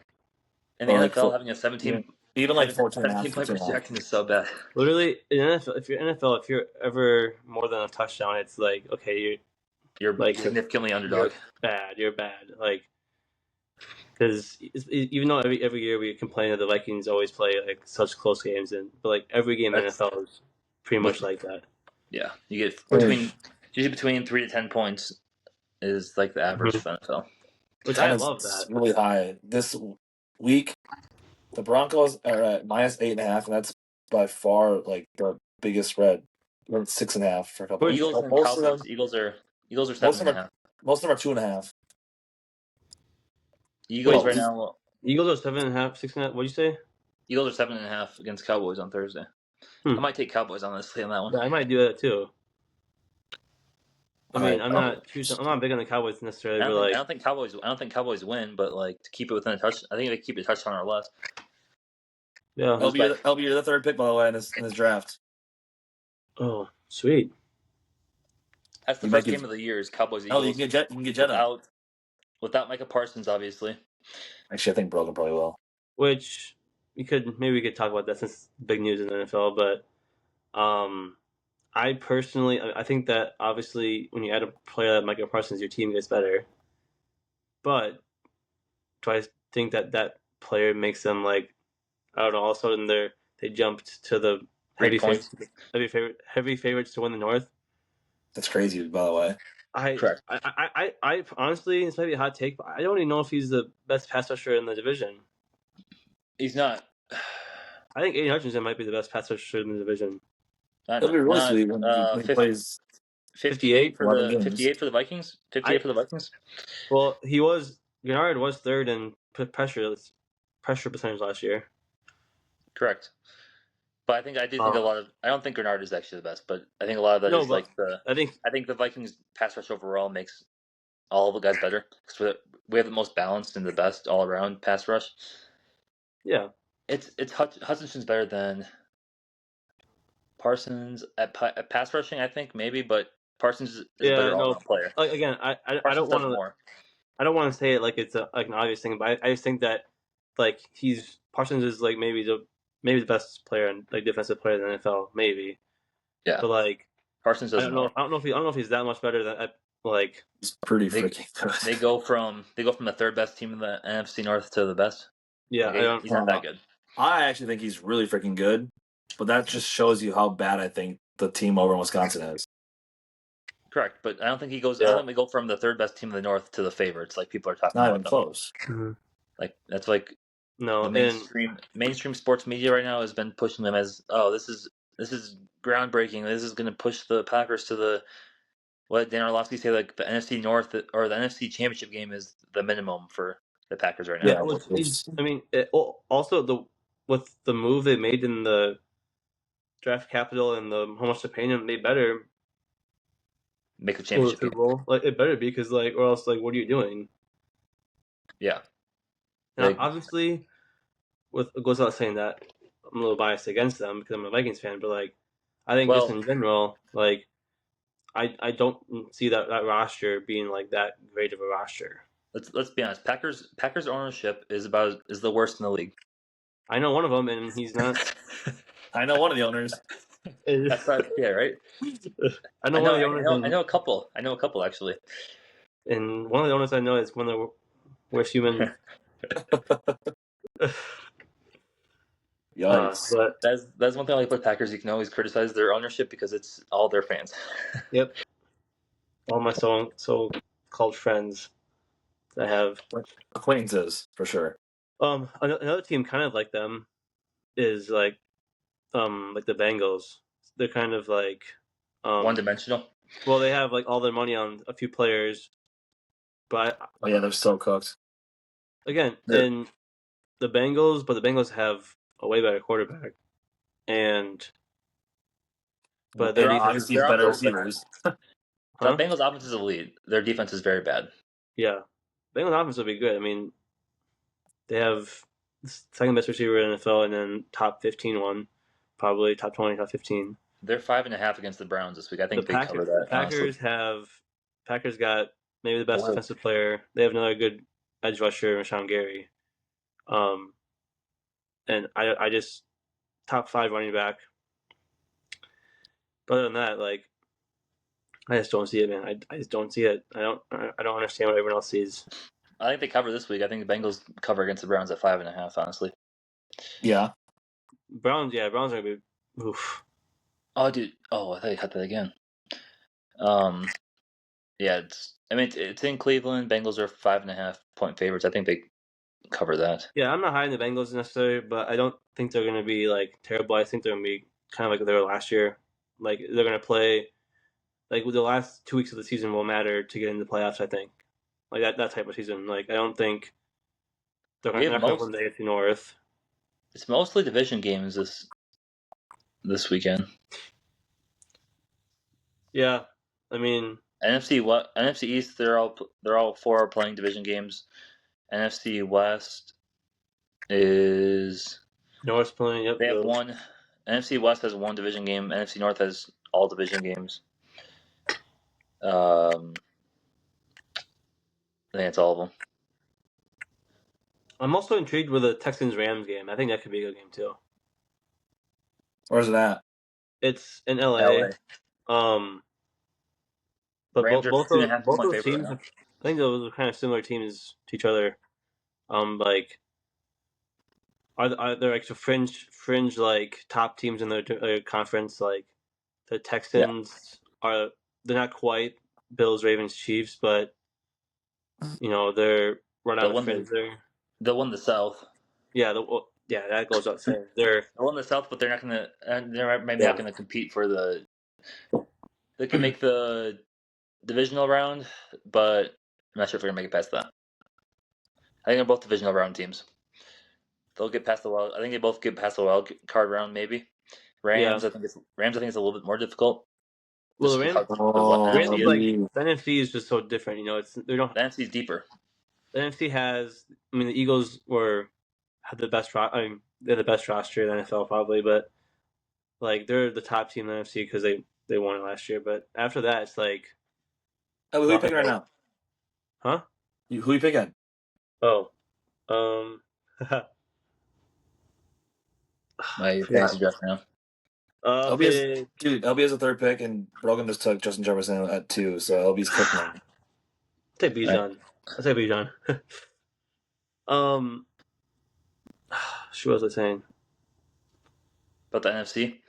And the NFL having a 17, even like 14 and a half. 17 point projection is so bad. Literally, in NFL, if you're ever more than a touchdown, it's like, okay, you're like significantly underdog. You're bad. Because even though every year we complain that the Vikings always play like such close games, but every game in NFL is pretty much like that. Yeah, you get usually between 3 to 10 points is like the average for NFL. Which I love that. Really high this week. The Broncos are at -8.5, and that's by far like the biggest spread. 6.5 for a couple. Eagles and Cowboys. Eagles are 7.5. Most of them are 2.5. Eagles right now. Eagles are 7.5, 6.5. What'd you say? Eagles are 7.5 against Cowboys on Thursday. I might take Cowboys honestly on that one. Yeah, I might do that too. I mean, I'm not big on the Cowboys necessarily. I don't think Cowboys win, but to keep it within a touch, I think they keep it a touchdown or less. Yeah, LB, you're the third pick by the way in this draft. Oh, sweet. That's the first game of the year. Is Cowboys Eagles? Oh, you can get Jenna without Micah Parsons, obviously. Actually, I think Brogan probably will. Which we could talk about that since it's big news in the NFL. But I personally, I think that obviously when you add a player like Micah Parsons, your team gets better. But do I think that player makes them I don't know? All of a sudden they jumped to the heavy favorites to win the North. That's crazy, by the way. Correct. I honestly, this might be a hot take, but I don't even know if he's the best pass rusher in the division. He's not. I think Aiden Hutchinson might be the best pass rusher in the division. It'll be really sweet when he plays 58 for the Vikings. 58 for the Vikings. Well, Gennard was third in pressure percentage last year. Correct. But I don't think Gennard is actually the best, but I think a lot of that is I think the Vikings pass rush overall makes all of the guys better because we have the most balanced and the best all around pass rush. Yeah, it's Hutchinson's better than Parsons at pass rushing, I think maybe, but Parsons is a better all-around player. Again, I don't want to say it like it's an obvious thing, but I just think that Parsons is maybe the best player and defensive player in the NFL, maybe. Yeah. But Parsons doesn't. I don't know if he's that much better than It's pretty freaking good. They go from the third best team in the NFC North to the best. Yeah, he's not that good. I actually think he's really freaking good, but that just shows you how bad I think the team over in Wisconsin is. Correct, but I don't think he goes. I don't think we go from the third best team in the North to the favorites like people are talking about. Not even close. That's no. The mainstream sports media right now has been pushing them as this is groundbreaking. This is going to push the Packers to the What Dan Orlovsky say? Like the NFC North or the NFC Championship game is the minimum for the Packers right now. Yeah, Which it's, I mean, also with the move they made in the draft capital and how much they're paying them, they better Make the go to championship the game. role. Like it better be because or else what are you doing? Yeah. Now, Like, obviously, it goes without saying that I'm a little biased against them because I'm a Vikings fan, but I think just well, in general, I don't see that roster being that great of a roster. let's be honest. Packers ownership is the worst in the league. I know one of them, and he's not. I know one of the owners. That's not yeah, right? I know one of the owners, I know a couple. I know a couple actually. and one of the owners I know is one of the worst human. Yikes. But That's one thing I like about Packers. You can always criticize their ownership because it's all their fans. yep, all my so called friends I have. Acquaintances, for sure. Another team kind of like them is like the Bengals. They're kind of One dimensional. well, they have all their money on a few players, but Oh yeah, they're so cooked. again, They're- in the Bengals have a way better quarterback, but their And defense, obviously their better offense, receivers. the huh? Bengals' offense is elite. Their defense is very bad. Yeah, Bengals offense will be good. I mean, they have the second best receiver in the NFL, and then top 15 one, probably top 20, top 15. They're 5.5 against the Browns this week. I think they cover The that honestly. Packers got maybe the best defensive player. They have another good edge rusher, Rashawn Gary. And I just top 5 running back. But other than that, I just don't see it, man. I just don't see it. I don't understand what everyone else sees. I think they cover this week. I think the Bengals cover against the Browns at 5.5. Honestly. Yeah. Browns are gonna be oof. Oh, dude. Oh, I thought you cut that again. Yeah. It's in Cleveland. Bengals are 5.5 point favorites. I think they cover that. Yeah, I'm not high in the Bengals necessarily, but I don't think they're gonna be terrible. I think they're gonna be kind of like they were last year. They're gonna play with the last 2 weeks of the season will matter to get into the playoffs. I think that type of season. I don't think they're We have not gonna win the AFC North. It's mostly division games this weekend. Yeah, I mean NFC East, they're all four are playing division games. NFC West is North's playing. Yep, they have Bills. one. NFC West has one division game. NFC North has all division games. I think it's all of them. I'm also intrigued with the Texans Rams game. I think that could be a good game too. Where's it at? It's in LA. But Rams are 2.5 both point those favorite teams, right now. I think those are kind of similar teams to each other. Are there the fringe top teams in their conference? The Yeah, Texans they're not quite Bills, Ravens, Chiefs, but they're right on they'll the win fringe the there. they'll win the South. Yeah, that goes without saying. They're They'll win the South, but they're not gonna. They're maybe Yeah. not gonna compete for the. They can make the divisional round, but I'm not sure if they're gonna make it past that. I think they're both divisional round teams. They'll get past the wild. I think they both get past the wild card round, maybe. yeah. Rams, I think it's a little bit more difficult. Well, Just the Rams, because Oh, Rams NFC is the NFC is just so different. It's they don't the NFC is deeper. the NFC has. I mean, the Eagles had the best. I mean, they're the best roster in the NFL probably, but they're the top team in the NFC because they won it last year. But after that, it's Oh, who are you picking right now? huh? Who are you picking? Oh, My forgot. fantasy draft now. LB has a third pick, and Brogan just took Justin Jefferson at 2, so LB's cooking him. Take Bijan. I'll take Bijan. What was I saying? About the NFC,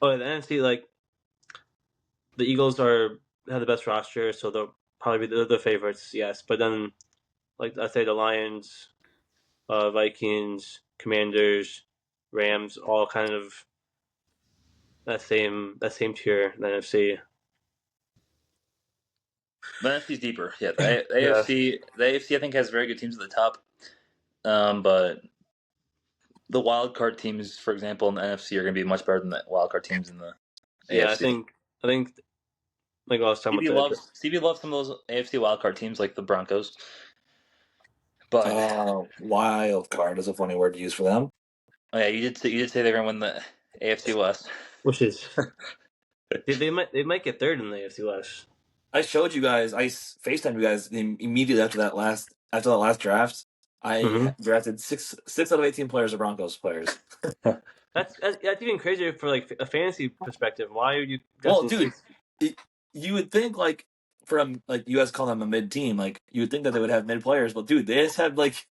Oh, yeah, the NFC, the Eagles have the best roster, so they'll probably be the favorites, yes. But then, I say the Lions, Vikings, Commanders, Rams, all kind of that same tier in the NFC. The NFC's deeper. Yeah, the AFC I think has very good teams at the top. But the wild card teams, for example, in the NFC are going to be much better than the wild card teams in the Yeah, AFC. I think like I was talking CB about loves CB loves some of those AFC wild card teams like the Broncos. But Wild card is a funny word to use for them. oh yeah, you did say they're going to win the AFC West. which is they might get third in the AFC West. I showed you guys. I FaceTimed you guys immediately after that last draft. I drafted six out of 18 players are Broncos players. That's even crazier for like a fantasy perspective. Why are you? Well, dude, you would think like from like you guys call them a mid team, like you would think that they would have mid players, but dude, they just had like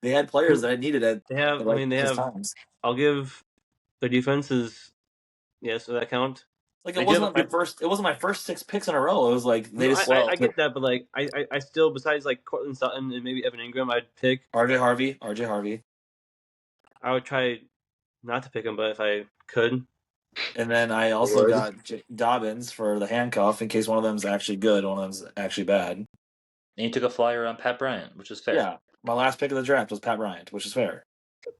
they had players that I needed at They have. like, I mean, they have. times. I'll give their defenses. Yes, so that count. Like They it wasn't do- my first. It wasn't my first 6 picks in a row. It was like they No, just I get that, but like I still besides like Cortland Sutton and maybe Evan Ingram, I'd pick. RJ Harvey, I would try not to pick him, but if I could. and then I also got Dobbins for the handcuff in case one of them's actually good, one of them's actually bad. And you took a flyer on Pat Bryant, which is fair. Yeah, my last pick of the draft was Pat Bryant, which is fair. I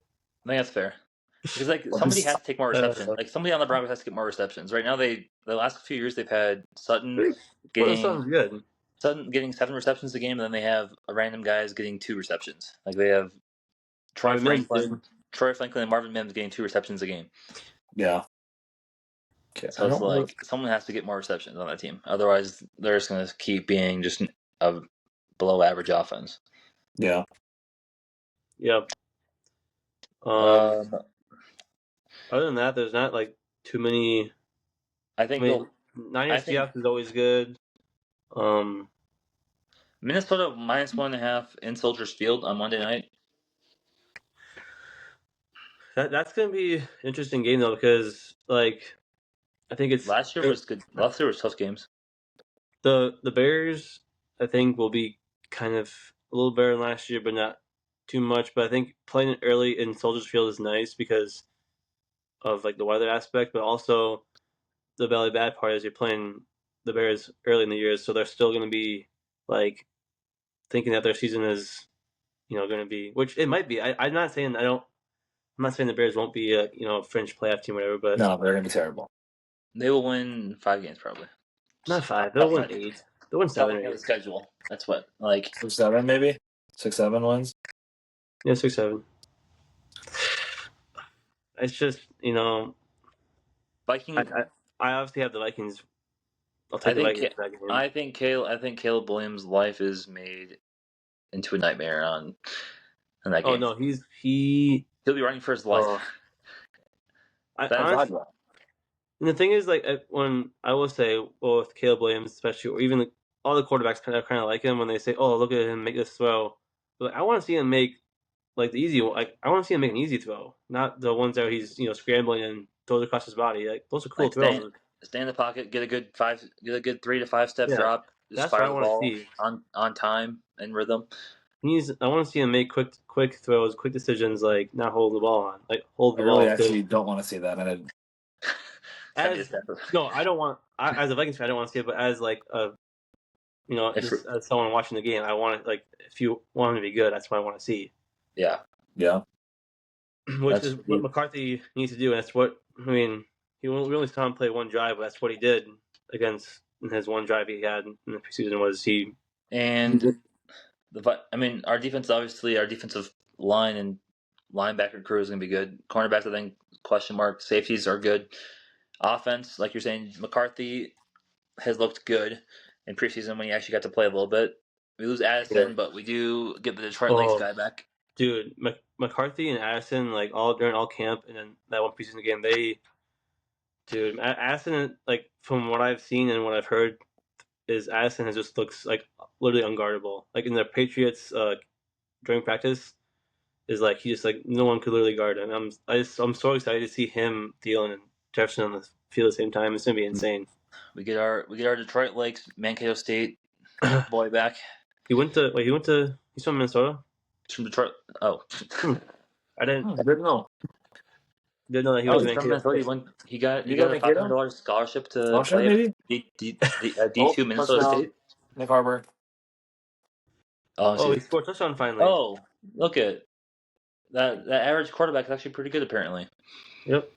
think that's fair. Because like somebody has to take more receptions. Like somebody on the Broncos has to get more receptions. Right now, the last few years they've had Sutton good. Sutton getting 7 receptions a game, and then they have random guys getting 2 receptions. Like they have Troy Franklin and Marvin Mims getting 2 receptions a game. Yeah. Okay. So it's like someone has to get more receptions on that team. Otherwise, they're just going to keep being just a below average offense. Yeah. Yep. Other than that, there's not like too many. Niners Seahawks is always good. Minnesota -1.5 in Soldiers Field on Monday night. That's gonna be an interesting game though because like I think it's last year was good. Last year was tough games. The Bears I think will be kind of a little better than last year, but not too much. But I think playing it early in Soldiers Field is nice because of like the weather aspect, but also the belly bad part is you're playing the Bears early in the year, so they're still going to be like thinking that their season is, going to be, which it might be. I'm not saying I'm not saying the Bears won't be a fringe playoff team or whatever, but no, they're going to be terrible. They will win 5 games probably. Not 5. They'll win 8. They'll win 7 or 8. The schedule. That's what 6-7 maybe 6-7 wins. Yeah, 6-7. It's just Vikings. I obviously have the Vikings. I'll take the Vikings that game. I think Caleb Williams' life is made into a nightmare in that game. Oh no, he'll be running for his life. Honestly, and the thing is, like, when I will say, well, with Caleb Williams, especially, or even all the quarterbacks kind of like him when they say, "Oh, look at him make this throw," but like, I want to see him make like the easy one. Like, I want to see him make an easy throw, not the ones that he's scrambling and throws across his body. Like, those are cool throws. Stay in the pocket, get a good 3 to 5 step drop. Just that's fire what I want to see on time and rhythm. I want to see him make quick throws, quick decisions, like not hold the ball on, like hold the ball. I really actually don't want to see that. No, I don't want. As a Vikings fan, I don't want to see it. But as like as someone watching the game, I want it. Like, if you want him to be good, that's what I want to see. Yeah. Which is what McCarthy needs to do, and that's what we only saw him play one drive, but that's what he did against his one drive he had in the preseason. Our defense, obviously, our defensive line and linebacker crew is going to be good. Cornerbacks, I think, question mark. Safeties are good. Offense, like you're saying, McCarthy has looked good in preseason when he actually got to play a little bit. We lose Addison, but we do get the Detroit Lakes guy back. Dude, McCarthy and Addison, like during all camp, and then that one preseason game, Addison, like from what I've seen and what I've heard, is Addison just looks like literally unguardable. Like in the Patriots during practice, is like he just like no one could literally guard him. I'm so excited to see him, Thielen, and Jefferson on the field at the same time. It's gonna be insane. We get our Detroit Lakes, Mankato State boy back. He's from Minnesota. He's from Detroit. Oh, I didn't know. Didn't know that he Oh, was he's going from to Minnesota. He got You got a Mankato? $500 scholarship to Scholarship, play at maybe? D Oh, two Minnesota touchdown. State. Nick Harbor. Oh, Oh, he see. scored a touchdown finally. Oh, look at that. That average quarterback is actually pretty good, apparently. Yep.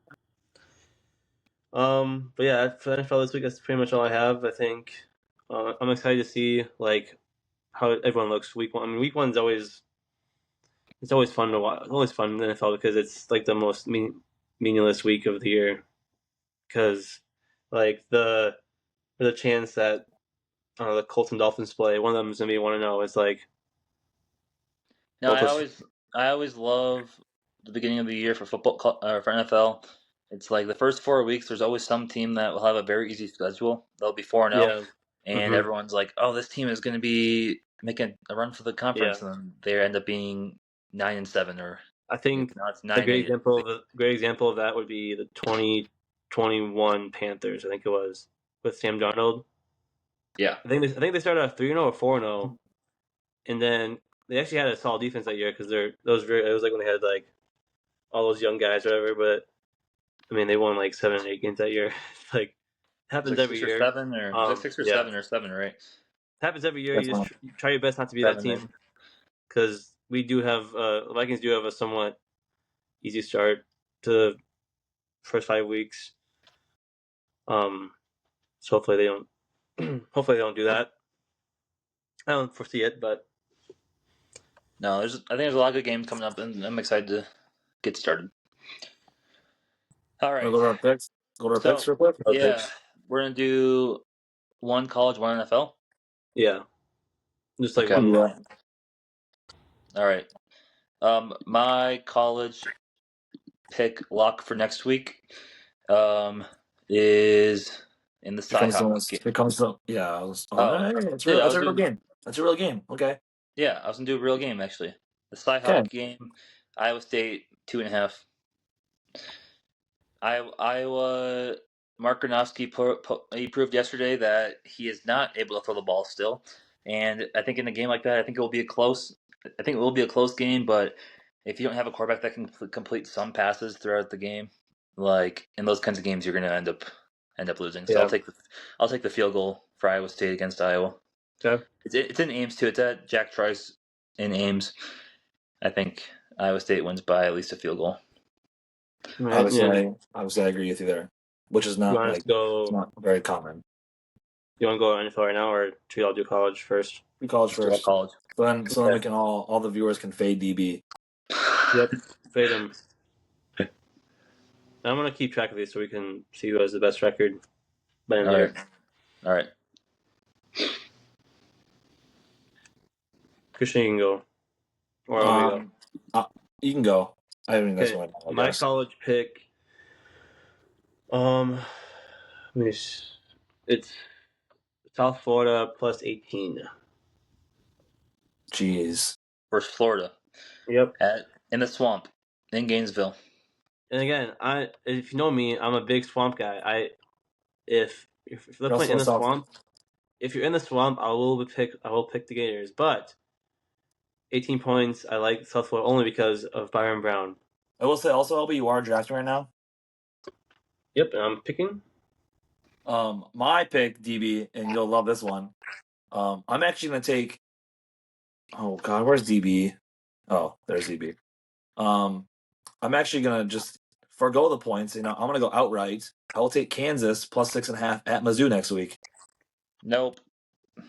But yeah, for NFL this week, that's pretty much all I have. I think I'm excited to see like how everyone looks week one. I mean, week one's always it's always fun to watch. It's always fun in the NFL because it's like the most meaningless week of the year. Because like the chance that the Colts and Dolphins play, one of them is gonna be 1-0. It's like No, hopeless. I always love the beginning of the year for for NFL. It's like the first 4 weeks. There's always some team that will have a very easy schedule. They'll be 4-0, Yeah. and hmm everyone's like, "Oh, this team is going to be making a run for the Yeah. conference," and then they end up being 9-7, or I if think not, it's a great 9-8. example of that would be the 2021 Panthers. I think it was with Sam Darnold. Yeah, I think they started off 3-0 or 4-0, and then they actually had a solid defense that year because it was like when they had like all those young guys or whatever. But I mean, they won like 7 or 8 games that year. Like it's happens like every six or year. seven, or is that six or Yeah, seven or seven, right? happens every year. That's You just fine. try your best not to be that Seven, right? team because we do have Vikings do have a somewhat easy start to the first 5 weeks. So hopefully they don't. Hopefully they don't do that. I don't foresee it, but No, I think there's a lot of good games coming up, and I'm excited to get started. All Wanna right, go to our picks? Go to our picks so real quick? no yeah, picks. we're gonna do one college, one NFL. Yeah, just like Okay. one. Yeah. All right. My college pick lock for next week is in the Here comes Cy-Hawk the. game. Here comes the. Yeah. Oh, Hey, that's real. dude, I That's was a real doing. game. That's a real game. Okay. Yeah, I was gonna do a real game actually. The Okay. Cy-Hawk game, Iowa State 2.5. Iowa. Mark Gronowski he proved yesterday that he is not able to throw the ball still, and I think in a game like that, I think it will be a close. I think it will be a close game, but if you don't have a quarterback that can complete some passes throughout the game, like in those kinds of games, you're gonna end up losing. So Yeah. I'll take the field goal for Iowa State against Iowa. Okay. It's in Ames too. It's at Jack Trice in Ames. I think Iowa State wins by at least a field goal. All right. Yeah. Obviously, I agree with you there, which is You not want us like to go? it's not very common. You want to go NFL right now, or should we all do college first? We college Let's do all first, college. so then Okay. we can all the viewers can fade DB. Yep. Fade them. I'm gonna keep track of these so we can see who has the best record by the end of All the right. year. All right. Christian, you can go, or want me to go? Uh, you can go. I mean, that's Okay. what I My guess. college pick. Let me. It's South Florida plus 18. Jeez. Versus Florida Yep. in the swamp in Gainesville. And again, if you know me, I'm a big swamp guy. If they're You're playing also in a the South. swamp, if you're in the swamp, I will pick the Gators. But 18 points, I like South Florida only because of Byron Brown. I will say also, LB, you are drafting right now. Yep, and I'm picking. My pick, DB, and you'll love this one. I'm actually gonna take. Oh God, where's DB? Oh, there's DB. I'm actually gonna just forego the points. I'm gonna go outright. I will take Kansas plus 6.5 at Mizzou next week, Nope.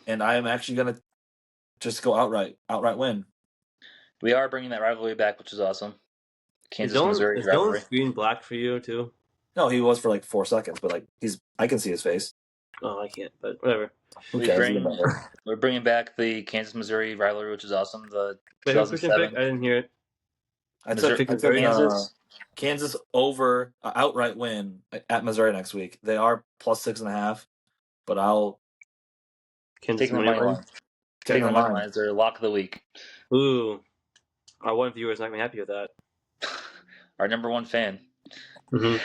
and I am actually gonna just go outright win. We are bringing that rivalry back, which is awesome. Kansas Missouri Is rivalry. Dylan screen black for you too? No, he was for like 4 seconds, but like I can see his face. Oh, I can't, but whatever. Who cares? Even better. We're bringing back the Kansas Missouri rivalry, which is awesome. The Wait, who Christian pick? 2007 I didn't hear it. I Missouri, took Missouri? Kansas over outright win at Missouri next week. They are plus 6.5, but I'll Kansas taking the money money line. line. take Taking the the money line. line as their lock of the week. Ooh, our one viewer is not gonna be happy with that. Our number one fan. Mm-hmm.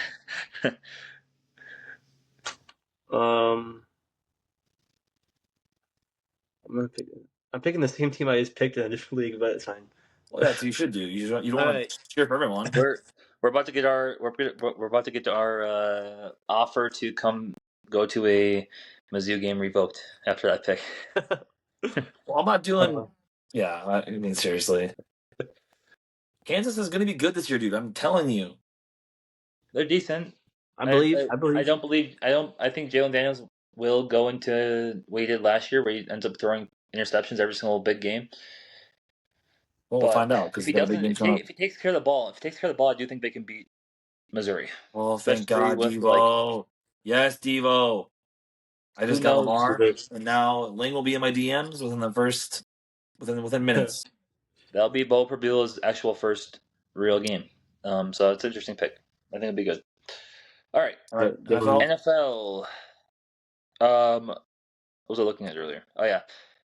I'm picking the same team I just picked in a different league, but it's fine. Well, that's what you should do. You don't All want right. to cheer for everyone. we're about to get our offer to come go to a Mizzou game revoked after that pick. Well, I'm not doing. Yeah, I mean seriously, Kansas is going to be good this year, dude. I'm telling you. They're decent. I believe. I don't believe. I think Jalen Daniels will go into what he did last year, where he ends up throwing interceptions every single big game. Well, we'll But find out if because he they got a big doesn't, game coming up. if he takes care of the ball, I do think they can beat Missouri. Well, thank Especially God, with like, Devo. Yes, Devo. I who just got knows? Lamar, and now Ling will be in my DMs within minutes. That'll be Bo Perbula's actual first real game. So it's an interesting pick. I think it'll be good. All right, All right, Good move. NFL. NFL. What was I looking at earlier? Oh yeah,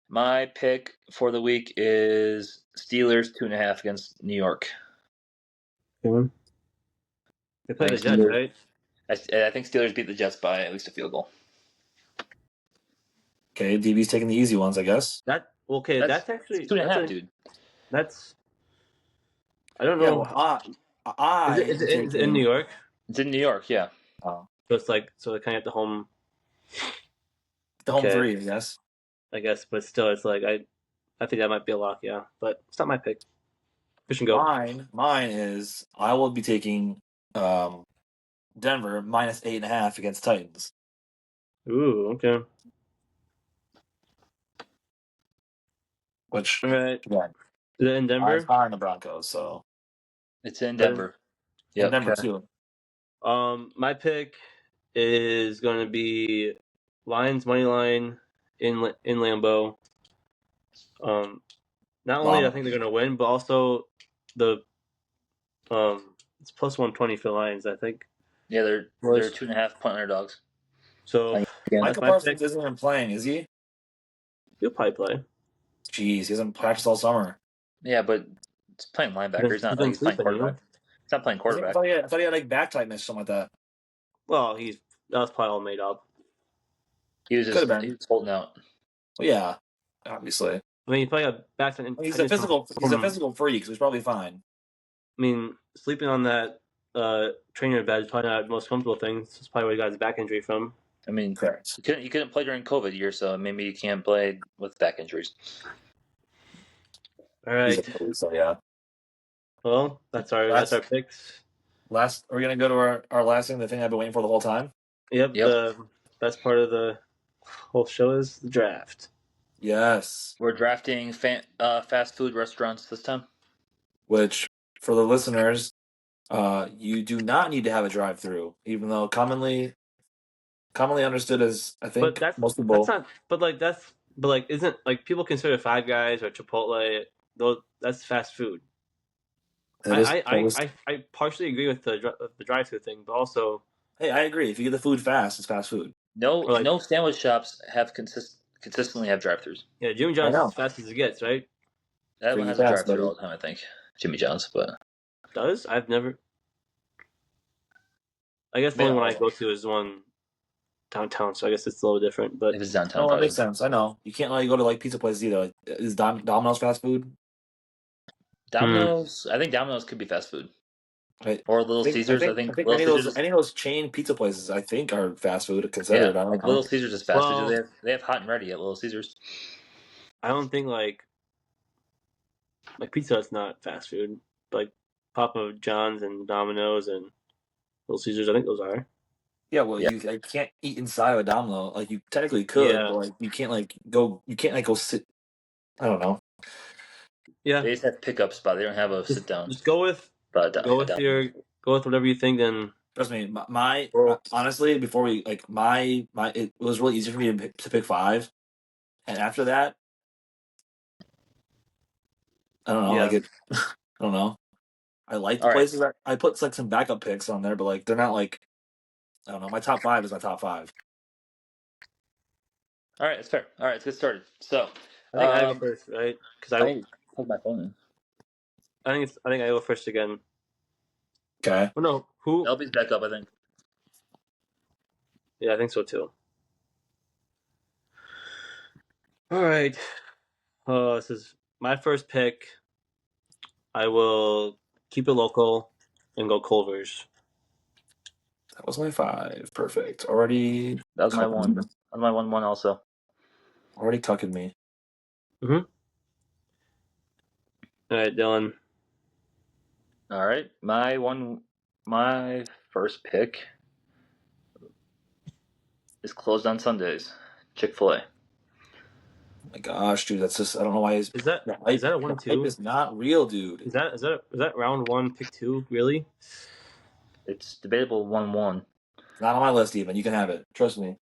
my pick for the week is Steelers 2.5 against New York. Okay. They play I the think Jets, Steelers. right? I think Steelers beat the Jets by at least a field goal. Okay, DB's taking the easy ones, I guess. That's actually two and a half, dude. that's I don't Yeah, know. well, I Is am it in New taking. York? It's in New York, yeah. Oh, So it's like they kind of at the home. the home Okay, three, I guess. I guess, but still, it's like I think that might be a lock, yeah. But it's not my pick. Fish and go. Mine is I will be taking um, Denver minus 8.5 against Titans, Ooh, okay. which All right. again, Is it in I'm Denver? high on the Broncos, so It's in But Denver. and Yep. Denver Okay. too. my pick is going to be Lions money line in Lambeau. Not only I Llama. think they're going to win, but also the it's plus 120 for the Lions. I think. Yeah, they're Was 2.5 point underdogs. so Again, that's Micah my pick. Parsons isn't even playing, is he? He'll probably play. Jeez, he hasn't practiced all summer. yeah, but it's playing linebacker. He's not He's like been he's playing sleeping, quarterback. He's not playing I quarterback. thought he had like back tightness, something like that. Well, that was probably all made up. Could have He been. was holding out. Well, yeah, obviously. I mean, he probably got back in. Well, he's a physical freak, so he's probably fine. I mean, sleeping on that trainer bed is probably not the most comfortable thing. It's probably where he got his back injury from. I mean, Correct. you couldn't play during COVID year, so maybe you can't play with back injuries. All He's a right. freak, so yeah. Well, that's our picks. Last, are we gonna go to our last thing? The thing I've been waiting for the whole time. Yep. Yep. The best part of the whole show is the draft. Yes. We're drafting fast food restaurants this time. Which, for the listeners, you do not need to have a drive-through, even though commonly understood as I But think most that's people. not. But like isn't like people consider Five Guys or Chipotle those that's fast food. That is. I partially agree with the drive-through thing, but also Hey, I agree. If you get the food fast, it's fast food. No, or like no sandwich shops have consistently have drive-throughs. yeah, Jimmy I John's is as know. fast as it gets, right? That one Pretty has a fast, drive-through buddy. all the time, I think. Jimmy John's, but Does I've never. I guess the maybe only not one all I of them. go to is one downtown, so I guess it's a little different. But If it's downtown, No, that probably. makes sense. I know. You can't really go to like pizza places either. Like, is Domino's fast food? Domino's. I think Domino's could be fast food, I or Little Caesars. I think Little Caesars is any of those chain pizza places I think are fast food yeah, considered. I don't like know. Little Caesars is fast food. well, They have hot and ready at Little Caesars. I don't think like Pizza Hut's not fast food. Like Papa John's and Domino's and Little Caesars, I think those are. Yeah, well, Yeah, you like, can't eat inside of a Domino. Like you technically could, Yeah, but like you can't like go. You can't like go sit. I don't know. yeah. they just have pickup spot. They don't have a sit down Just go with spot down. whatever you think. Then Trust me, Well, honestly, before we like my it was really easy for me to pick five, and after that, I don't know. yeah, Like it, I don't know. I like the all right, places that I put like some backup picks on there, but like they're not like I don't know. My top five is my top five. all right, that's fair. All right, let's get started. So, I think I go first, right? Because I plug my phone in. I think I go first again. Okay. Oh no, who? LB's back up, I think. Yeah, I think so too. All right. This is my first pick. I will keep it local. and go Culver's. That was my 5. Perfect. Already. That was my cucking 1. me. That was my 1-1 also. Already cucking me. All right, Dylan. All right, my first pick is closed on Sundays. Chick-fil-A. Oh my gosh, dude, that's just I don't know why Is that the hype, a the 1-2? hype is not real, dude. Is that round 1, pick 2? Really? It's debatable 1-1. It's not on my list even. You can have it. Trust me.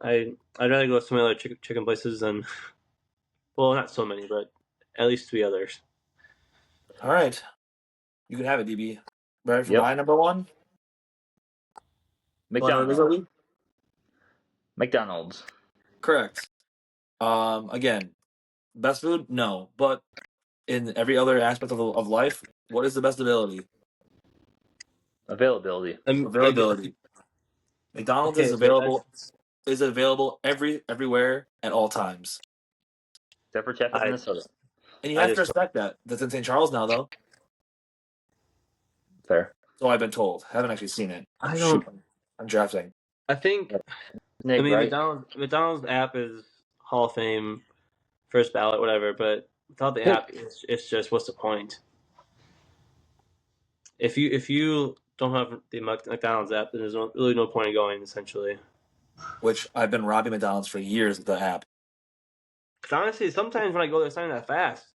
I'd rather go to some other chicken places than, well, not so many, but at least 3 others. All right. You can have it, DB. Ready for Yep. my number 1? McDonald's. McDonald's. Correct. Again, best food? No. But in every other aspect of life, what is the best ability? Availability. Availability. McDonald's is Okay, but available everywhere at all times. Except for Chapel, I Minnesota. And you I have to just respect that. That's in St. Charles now, though. Fair. So I've been told. Haven't actually seen it. I Shoot. don't. I'm drafting. I think. Nick, I mean, right? McDonald's app is Hall of Fame, first ballot, whatever. But without the app, it's just what's the point? If you don't have the McDonald's app, then there's really no point in going. Essentially, Which I've been robbing McDonald's for years with the app. because honestly, sometimes when I go there, it's not even that fast.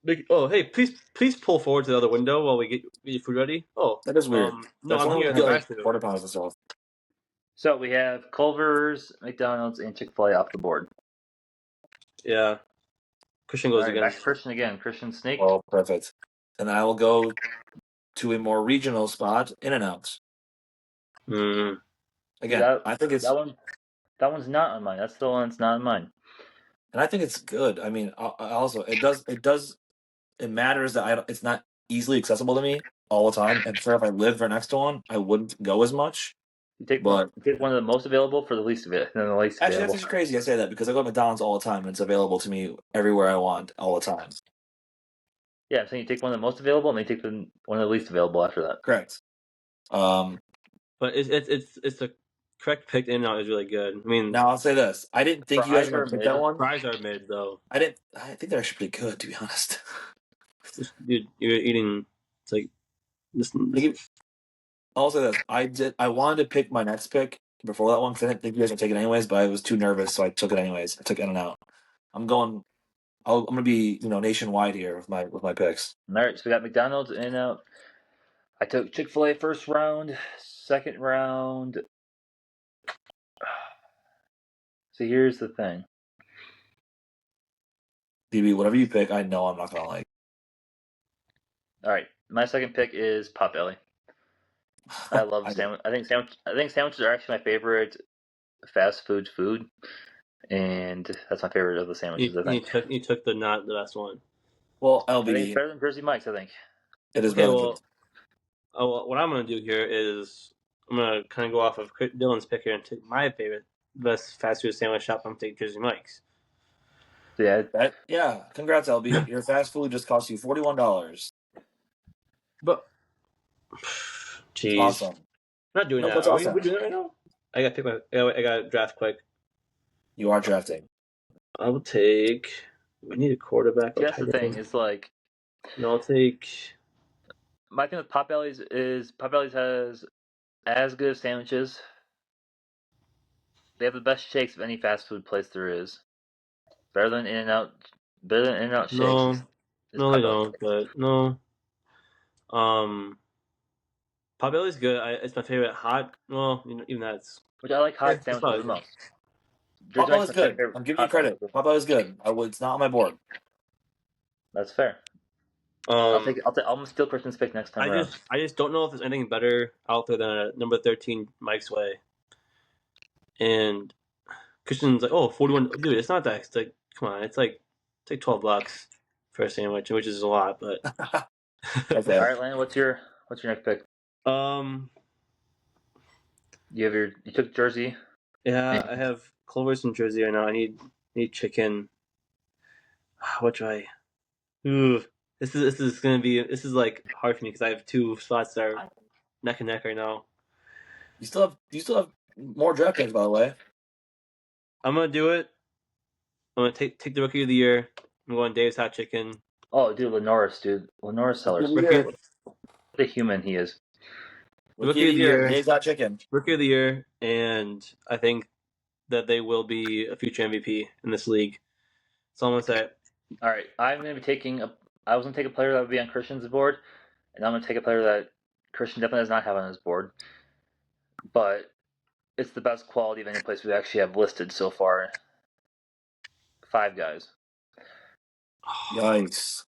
Like, oh, hey, please pull forward to the other window while we get your food ready. Oh, That is weird. no, That's I'm only when here you at the get like drive-thru. quarter pounds and stuff. So we have Culver's, McDonald's, and Chick-fil-A off the board. Yeah, Christian All goes right, again. back to Christian again. Christian snaked. Oh, perfect. And then I will go to a more regional spot, In-N-Out. Mm. Again, I think it's that one's not on mine. That's the one that's not on mine. and I think it's good. I mean, I also it matters that it's not easily accessible to me all the time. And sure, if I lived right next to one, I wouldn't go as much. You take But one of the most available for the least the least actually, that's available. actually crazy. I say that because I go to McDonald's all the time and it's available to me everywhere I want all the time. Yeah, I'm saying you take one of the most available and then you take one of the least available after that. Correct. But it's the correct pick. In-N-Out is really good. I mean, Now I'll say this: I didn't think you guys Fries were are gonna pick mid. that one. fries are mid though. I didn't. I think they're actually pretty good, to be honest. Dude, you're eating. It's like this. I'll say this: I wanted to pick my next pick before that one because I didn't think you guys would take it anyways, but I was too nervous, so I took it anyways. I took In-N-Out. I'm going. I'm gonna be nationwide here with my picks. All right, so we got McDonald's and I took Chick-fil-A first round, second round. So here's the thing. DB, whatever you pick, I know I'm not gonna like. All right, my second pick is Potbelly. I love sandwich. I think sandwiches are actually my favorite fast food, and that's my favorite of the sandwiches. I think. You took the not the best one. Well, I think it's LBD, better than Jersey Mike's. I think. it is Okay, better. well, what I'm gonna do here is I'm gonna kind of go off of Dylan's pick here and take my favorite best fast food sandwich shop. I'm gonna take Jersey Mike's. So Yeah, congrats, LB. Your fast food just cost you $41. But, jeez, Awesome. I'm not doing No, that. that's Are awesome. we doing that right now? I gotta pick my. I gotta draft quick. You are drafting. I will take. We need a quarterback. that's the thing. It's like No, I'll take. my thing with Potbelly's is Potbelly's has as good of sandwiches. They have the best shakes of any fast food place there is. Better than In-N-Out. Better than In-N-Out shakes. No, is no, they Potbelly. don't. But no. Potbelly's good. It's my favorite hot. Well, even that's. Which I like hot It's sandwiches probably the most. Jersey Papa Mike's is my second good. favorite I'm giving you hot credit. sandwich. Papa is good. It's not on my board. That's fair. I'm gonna steal Christian's pick next time around. I just don't know if there's anything better out there than a number 13 Mike's Way. And Christian's like, oh, 41. Dude, it's not that. It's like, come on, it's like $12 for a sandwich, which is a lot, but. Okay. All right, Landon, what's your next pick? You took Jersey. Yeah, I have Culver's in Jersey right now. I need chicken. What do I? Ooh. This is like hard for me because I have two spots that are neck and neck right now. You still have more draft picks, by the way. I'm gonna do it. I'm gonna take the rookie of the year. I'm going Dave's Hot Chicken. Oh, dude, Lenoris, Sellers. Rookie of the year. What a human he is. Rookie of the year. Dave's Hot Chicken. Rookie of the year, and I think that they will be a future MVP in this league. So I'm gonna say. All right, I'm gonna be taking I was gonna take a player that would be on Christian's board, and I'm gonna take a player that Christian definitely does not have on his board, but it's the best quality of any place we actually have listed so far. 5 guys. Yikes!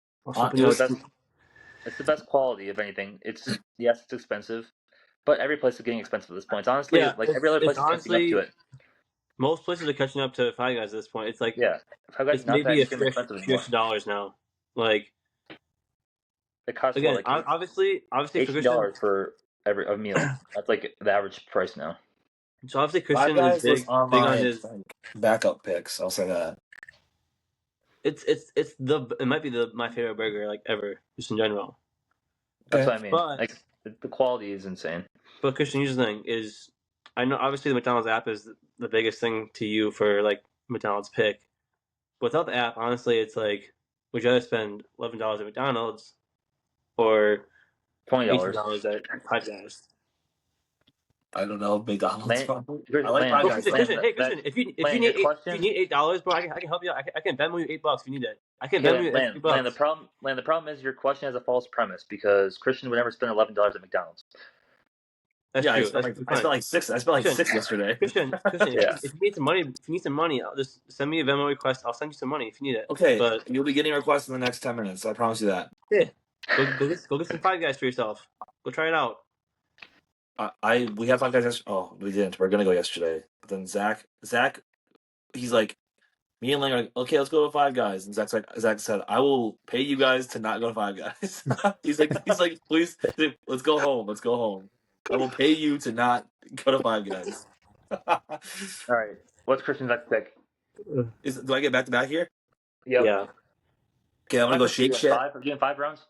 It's the best quality of anything. It's expensive, but every place is getting expensive at this point. It's honestly, like every other place is catching up to it. Most places are catching up to 5 guys at this point. It's like 5 guys it's not maybe that expensive anymore. $50 now. Like it costs again, like obviously $18 for a meal. That's like the average price now. So obviously Christian is big on his backup picks. I'll say that. It might be my favorite burger like ever, just in general. That's what I mean. But, like the quality is insane. But Christian, here's the thing: is I know obviously the McDonald's app is the biggest thing to you for like McDonald's pick. Without the app, honestly, it's like would you rather spend $11 at McDonald's or $20 at Five Guys? I don't know. McDonald's. I like Five Guys. Christian, if you need $8, bro, I can help you out. I can Venmo you $8 if you need it. I can Venmo you $8. The problem is your question has a false premise because Christian would never spend $11 at McDonald's. That's true. I spent like six yesterday. Christian, if you need some money, just send me a Venmo request. I'll send you some money if you need it. Okay, but you'll be getting requests in the next 10 minutes. I promise you that. Yeah, go get some Five Guys for yourself. Go try it out. We have 5 guys yesterday. Oh, we didn't. We're gonna go yesterday. But then Zach, he's like, me and Lang are like, okay, let's go to 5 guys. And Zach said, I will pay you guys to not go to 5 guys. he's like, please, let's go home. I will pay you to not go to 5 guys. All right. What's Christian's next pick? Do I get back to back here? Yep. Yeah. Okay, I'm gonna go Shake Shack. Are you doing 5 rounds?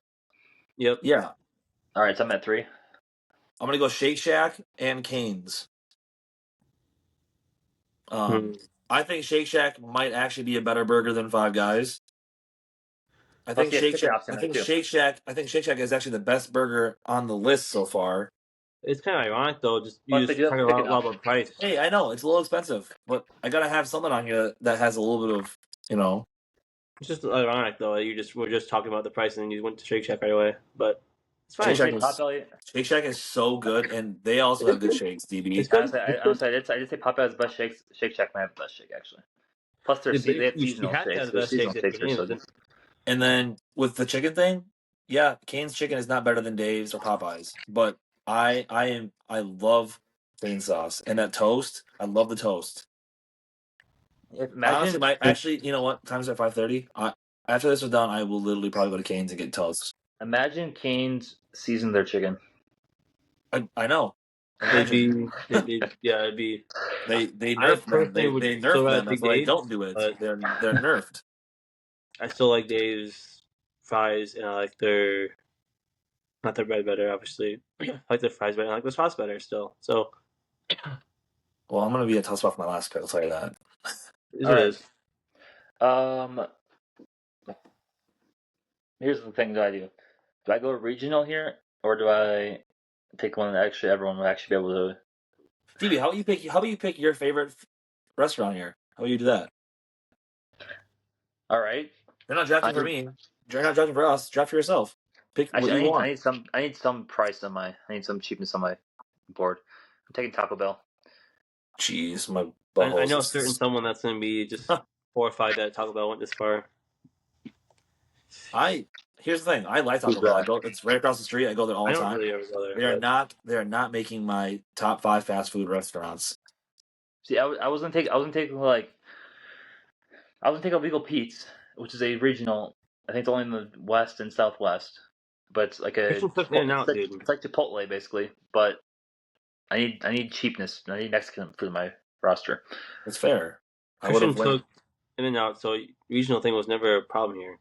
Yep. Yeah. All right, so I'm at 3. I'm gonna go Shake Shack and Cane's. I think Shake Shack might actually be a better burger than 5 guys. I think Shake Shack is actually the best burger on the list so far. It's kind of ironic though. Just talking about price. Hey, I know it's a little expensive, but I gotta have something on here that has a little bit of, It's just ironic though. We're just talking about the price and then you went to Shake Shack right away, but it's fine. Shake Shack is so good, and they also have good shakes. DB. It's good. Honestly, I did say Popeye's best shakes. Shake Shack might have the best shake actually. Plus, they have seasonal shakes. Their seasonal shakes are so good. And then with the chicken thing, yeah, Cane's chicken is not better than Dave's or Popeye's, but I love Cane sauce and that toast. I love the toast. Honestly, you know what? Time's at 5:30. After this is done, I will literally probably go to Cane's and get toast. Imagine Cane's season their chicken. I know. It'd be. They nerfed them. They nerfed them. That's why they don't do it. They're nerfed. I still like Dave's fries, and I like their not their bread better, obviously. I like their fries better. I like the sauce better still. So. Well, I'm gonna be a tough spot for my last pick. I'll tell you that. It is. Here's the thing that I do. Do I go regional here, or do I pick one that actually everyone will actually be able to? DB, how about you pick your favorite restaurant here? How about you do that? All right. You're not drafting for me. You're not drafting for us. Draft for yourself. Pick what you want. I need some price on I need some cheapness on my board. I'm taking Taco Bell. Jeez, my I know someone that's going to be just 4 or 5 that Taco Bell went this far. Here's the thing. I like Taco Bell. It's right across the street. I go there all the time. Really ever go there, they are not making my top 5 fast food restaurants. See, I was gonna take Illegal Pete's, which is a regional. I think it's only in the west and southwest, but it's like it's like Chipotle basically. But I need cheapness. I need Mexican for my roster. That's fair. Christian took In-N-Out, so regional thing was never a problem here.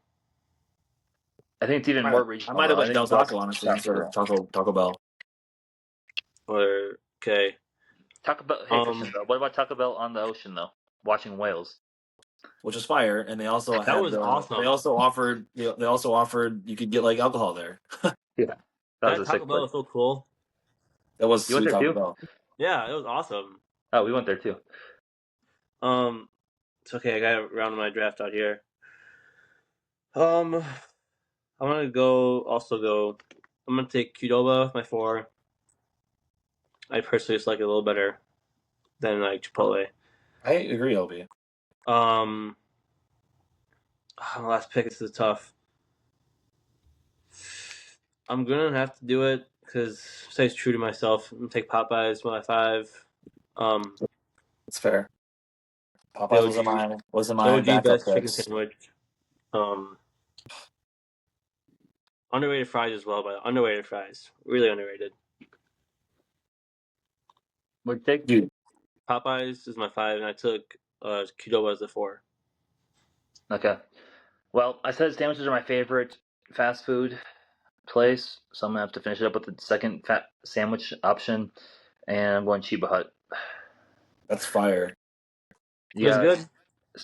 I think it's even I more might regional. have Though. I went think Del it's less Taco honestly instead of national. Taco Bell, Or okay. Taco Bell. Hey, Christian. Though, what about Taco Bell on the ocean though? Watching whales. which is fire. And they also That had was awesome. they also offered you could get like alcohol there. Yeah, that was That a Taco sick Bell place. was so cool. That was You went sweet there Taco too? Bell. Yeah, it was awesome. Oh, we went there too. It's okay. I got to round my draft out here. I'm gonna go. I'm gonna take Qdoba with my 4. I personally just like it a little better than like Chipotle. I agree, LB. Last pick. This is tough. I'm gonna have to do it because stays true to myself. I'm gonna take Popeyes with my 5. It's fair. The Popeyes OG, was in the my OG backup best chicken picks. sandwich. Um, Underrated fries as well, but underrated fries. Really underrated. Would take Dude, Popeyes is my 5, and I took Qdoba as the 4. Okay. Well, I said sandwiches are my favorite fast food place, so I'm gonna have to finish it up with the second fat sandwich option, and I'm going Chiba Hut. that's fire. It was good.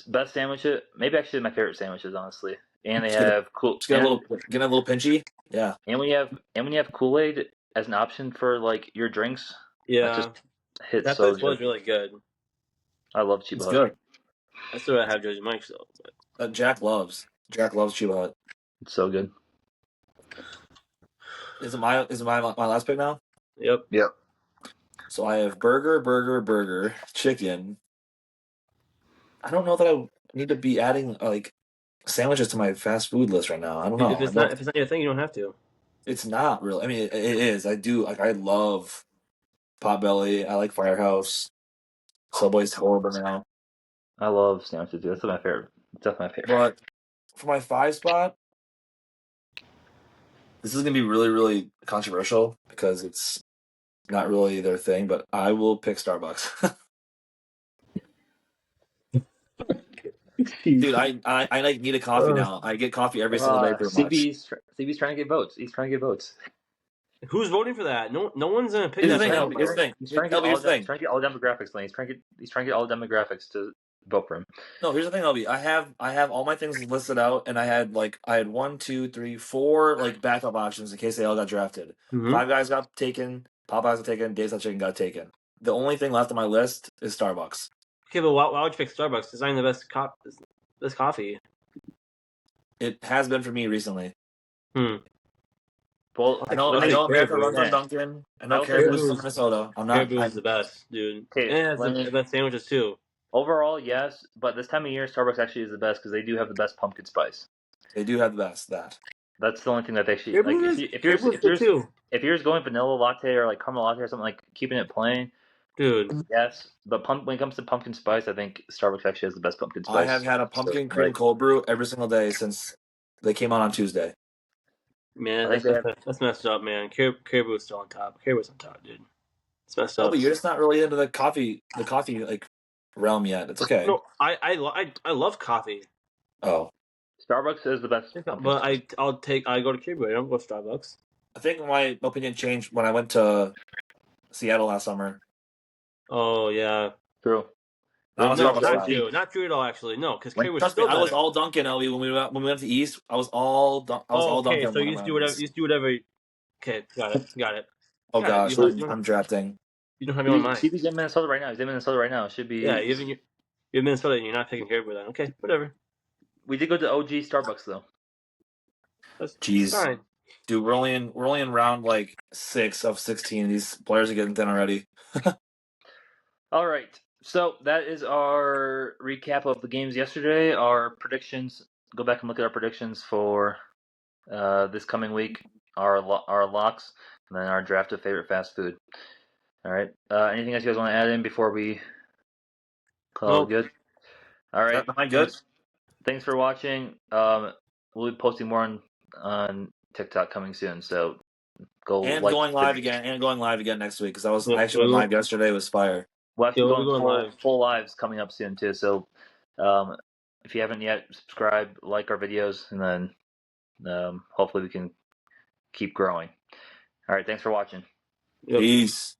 Best sandwiches, maybe actually my favorite sandwiches, honestly. And they have cool Just get a little pinchy. Yeah, and when you have Kool-Aid as an option for like your drinks, that Yeah, just hits that so place good. was really good. I love it's Chiba Hut. good. I still have Jersey Mike's though. But Jack loves Chiba Hut. It's so good. Is it my last pick now? yep. Yep. So I have burger, chicken. I don't know that I need to be adding like sandwiches to my fast food list right now. I don't If know. it's not your thing, you don't have to. It's not really. I mean, it is. I do like. I love Potbelly. I like Firehouse. Subway's horrible now. I love sandwiches too. That's my favorite. Definitely my favorite. But for my 5 spot, this is gonna be really, really controversial because it's not really their thing. But I will pick Starbucks. Dude, I like need a coffee now. I get coffee every single day pretty much. CB's trying to get votes. He's trying to get votes. Who's voting for that? No one's gonna pick Here's the that. thing, So LB. Here's the thing. He's trying to get LB, here's the he's thing. trying to get all demographics, Lane. He's trying to get all demographics to vote for him. No, here's the thing, LB. I have all my things listed out, and I had 1, 2, 3, 4 like backup options in case they all got drafted. Mhm. 5 guys got taken. Popeyes got taken. Dave's Hot Chicken got taken. The only thing left on my list is Starbucks. Okay, but why would you pick Starbucks? It's not the best coffee. It has been for me recently. Well, I know America runs on Dunkin'. I know Caribou's from Minnesota. Caribou's the best, dude. Okay, And it has the best sandwiches too. Overall, yes, but this time of year, Starbucks actually is the best because they do have the best pumpkin spice. They do have the best. That's the only thing that they actually like. If you're just going vanilla latte or like caramel latte or something, like keeping it plain, dude. yes. But when it comes to pumpkin spice, I think Starbucks actually has the best pumpkin spice. I have had a pumpkin cream cold brew every single day since they came out on Tuesday. Man, that's messed up, man. Caribou's still on top. Caribou's on top, dude. It's messed up. Oh, but you're just not really into the coffee like realm yet. It's okay. No, I love coffee. Oh, Starbucks is the best. But I go to Caribou. I don't go to Starbucks. I think my opinion changed when I went to Seattle last summer. Oh yeah, true. not true at all. Actually, no, because Caribou's still better. I was all Dunkin', Ellie, when we went to the East. I was all Dunkin'. Okay, so you just do whatever. Okay, got it. Oh gosh, I'm drafting. You don't have your own mind. CB's in Minnesota right now. He's in Minnesota right now. It should be. Yeah, you're in Minnesota and you're not picking Caribou then. Okay, whatever. We did go to OG Starbucks though. Jeez, fine. Dude, we're only in round 6 of 16. These players are getting thin already. All right, so that is our recap of the games yesterday. Our predictions. Go back and look at our predictions for this coming week. Our locks, and then our draft of favorite fast food. All right. Anything else you guys want to add in before we call it good? All right. Am I good? Thanks for watching. We'll be posting more on TikTok coming soon. So go going live again next week because I was actually went live yesterday. It was fire. We'll actually go full lives coming up soon too. So if you haven't yet, subscribe, like our videos, and then Hopefully we can keep growing. All right, thanks for watching. Yep. Peace.